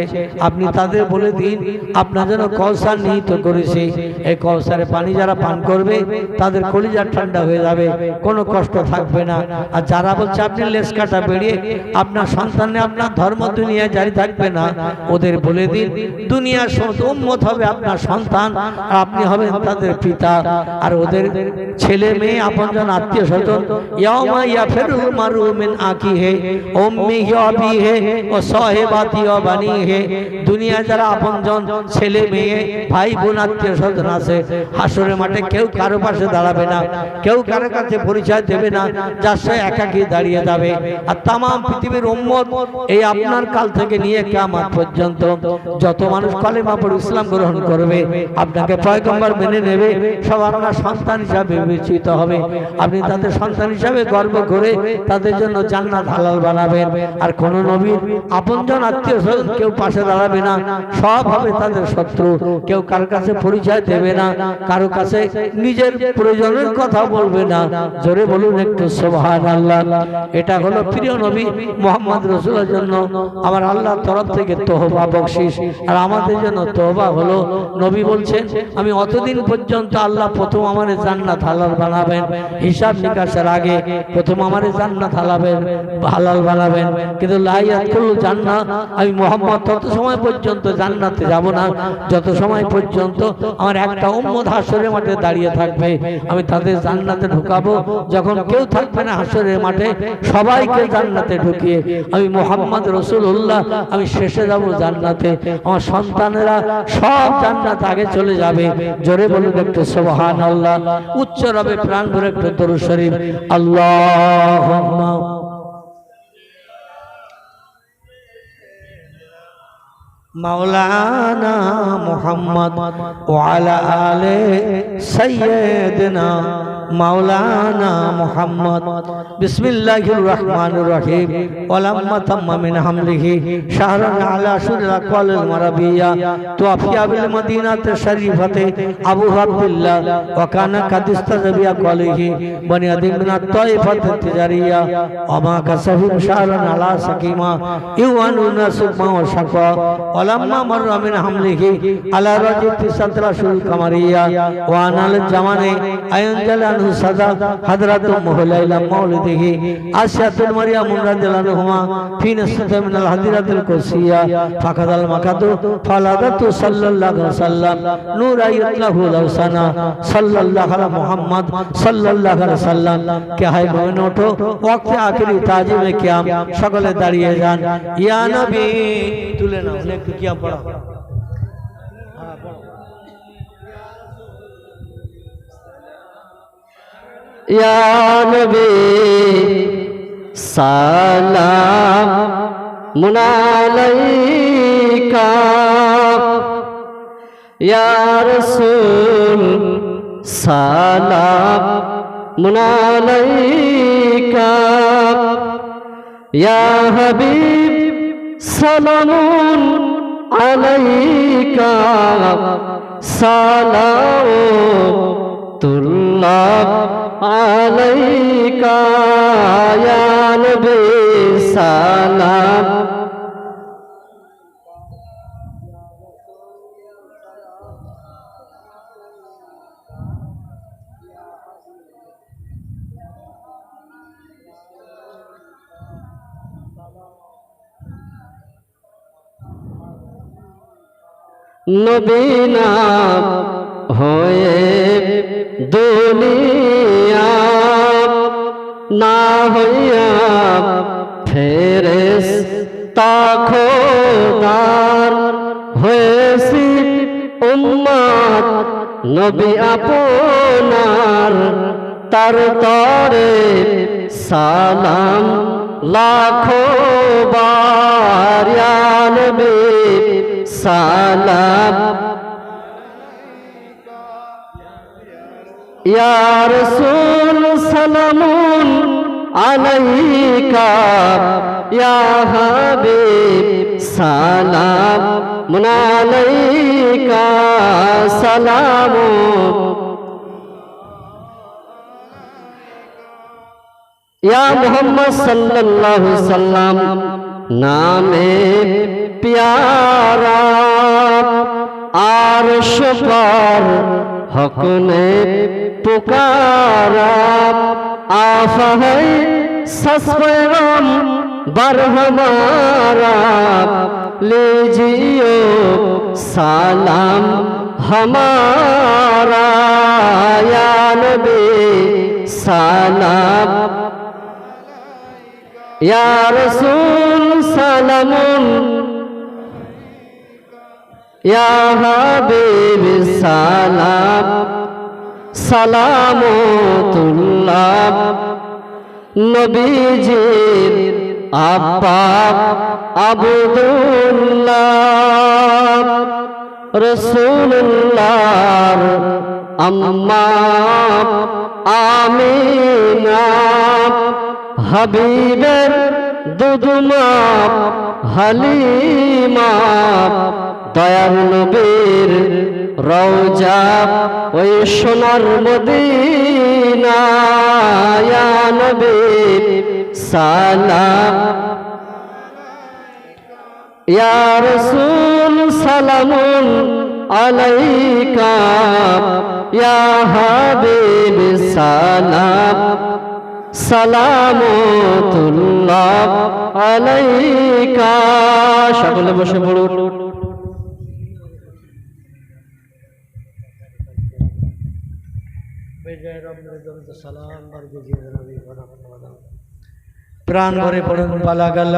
আপনি তাদের বলে দিন আপনার জন্য কৌসার নিহিত করেছে, এই কৌসারে পানি যারা পান করবে তাদের কলিজা ঠান্ডা হয়ে যাবে, কোনো কষ্ট থাকবে না। আর যারা বলছে আপনি লেসকাটা বেড়ে আপনার সন্তানে আপনার ধর্ম দুনিয়ায় জারি থাকবে না, ওদের বলে দিন দুনিয়ার উম্মত হবে আপনার সন্তান আর আপনি হবেন তাদের পিতা, আর ওদের ছেলে মেয়ে আপনজন আত্মীয় স্বজন ইয়াউমা ইয়াফিরুল মারউ মিন আখিহি উম্মিহি ওয়া আবিহি ওয়া সাহিবাতি ওয়া বানিহি। দুনিয়া যারা আপনজন ছেলে মেয়ে ভাই বোন আত্মীয় স্বজন আছে, হাসরের মাঠে কেউ কারো পাশে দাঁড়াবে না, কেউ কারো কাছে পরিচয় দেবে না, যার সে একাকী দাঁড়িয়ে যাবে। আর তাম পৃথিবীর উম্মত এই আপনার কাল থেকে নিয়ে কিয়ামত পর্যন্ত যত মানুষ কালেমা পড়ে ইসলাম গ্রহণ করবে, আপনাকে পয়গম্বর মেনে নেবে, সব আপনার সন্তান হিসাবে বিবেচিত হবে। আপনি তাদের সন্তান হিসাবে গর্ব করে তাদের জন্য জান্নাত হালাল বানাবেন। আর কোন নবীর আপনজন আত্মীয় স্বজন কেউ পাশে দাঁড়াবে না, সব হবে তাদের শত্রু। কেউ কার কাছে পরিচয় দেবে না, কারো কাছে নিজের প্রয়োজনের কথা বলবে না। জোরে বলুন একটু সুবহানাল্লাহ। এটা হলো প্রিয় নবী মুহাম্মদ রাসূলের জন্য আমার আল্লাহর তরফ থেকে তওবা বকশিশ। আর আমাদের জন্য তওবা হলো, নবী বলছেন আমি অতদিন পর্যন্ত আল্লাহ প্রথম আমারে জান্নাত হালাল বানাবেন, হিসাব নিকাশের আগে প্রথম আমারে জান্নাত হালাল বানাবেন, কিন্তু লা ইয়াদখুলুল জান্নাহ, আমি মুহাম্মদ তত সময় পর্যন্ত জান্নাতে যাব না যত সময় পর্যন্ত আমার একটা উম্মত হাসরের মাঠে দাঁড়িয়ে থাকবে। আমি তাদের জান্নাতে ঢুকাবো, যখন কেউ থাকবে না হাসরের মাঠে সবাইকে জান্নাতে ঢুকিয়ে আমি মুহাম্মদ রাসূলুল্লাহ আমি শেষে যাব জান্নাতে। আমার সন্তানেরা সব জান্নাত আগে চলে যাবে। জোরে বলুন একটু সুবহানাল্লাহ। উচ্চ রবে প্রাণ ভরে একটু দরুদ শরীফ আল্লাহুম্মা মাওলানা মুহাম্মদ ওয়া আলা আলে সাইয়্যিদিনা মাওলানা মুহাম্মদ। বিসমিল্লাহির রহমানির রহিম। ওয়ালাম্মা তাম্মা মিন হামলিহি শাহরান আলা শুরুল আকওয়ালিল মারাবিয়া তুআফিয়া বিল মদিনাতি শরীফাতি আবু আব্দুল্লাহ ওয়া কানা কাদিস্তাজাবিয়া কলিহি বনি আদিম মিন আত-তাইফাতি তিজারিয়া ওয়া মা কাসাফিন শাহরান আলা সাকিমা ইওয়ানুনা সুকমা ওয়া শাকওয়া ওয়ালাম্মা মাররা মিন হামলিহি আলা রাজিতি সাতরাশুল কামারিয়া ওয়া আনাল জামানে আয়ানজাল সাদা হযরত মুহলাইলা মাউলিদিহি আশিয়াতুল মারিয়াম রাদিয়াল্লাহু আনহুমা ফি নাসতা মিনাল হাদিরাতিল কুরসিয়া ফাকাদাল মাকাতু ফালাদাতু সাল্লাল্লাহু আলাইহি ওয়াসাল্লাম নূর আয়াতলাহু লাউসানা সাল্লাল্লাহু আলা মুহাম্মদ সাল্লাল্লাহু আলাইহি ওয়াসাল্লাম। কে হায় মোমিন ওঠো, ওয়াক্তে আখিরি তাজিমে কিয়াম, সকলে দাঁড়িয়ে যান। ইয়া নবী তুলে নাও, একটু কিয়াম পড়া। या नबी सलाम अलैका या रसूल सलाम अलैका या हबीब सलाम अलैका सलावतुल्लाह अलैका या नबी सलाम। नबी नाम होए दुनिया ना होया फेरेस्ता खोदार হয়েছি উম্মত নবী আপনার তার তরে সালাম লাখো বার ইয়া নবী সালাম या रसूल सलामुन अलैका या हबीब सलामुन अलैका सलामु या मोहम्मद सल्लल्लाहु अलैहि वसल्लम नामे प्यारा आरश पर हक ने पुकारा आफा है सस्परम बर हमारा लीजियो सलाम हमारा या नबी सलाम या रसूल सलामुन या हबीब सलाम सलामुल्लाह नबीजीर আব্বা আব্দুল্লাহ রাসূলুল্লাহর আম্মা আমিনা হাবিবের দুধমা হালিমা দয়ার নবীর রওজা ওই সোনার মদিনা ইয়া নবী সালাম ইয়া রাসূল সালামুন আলাইকা ইয়া হাবিব সালাম সালামুল্লাহ আলাইকা। সকলে বসে পড়ুন। প্রাণ ভরে পড়ুন বালাগাল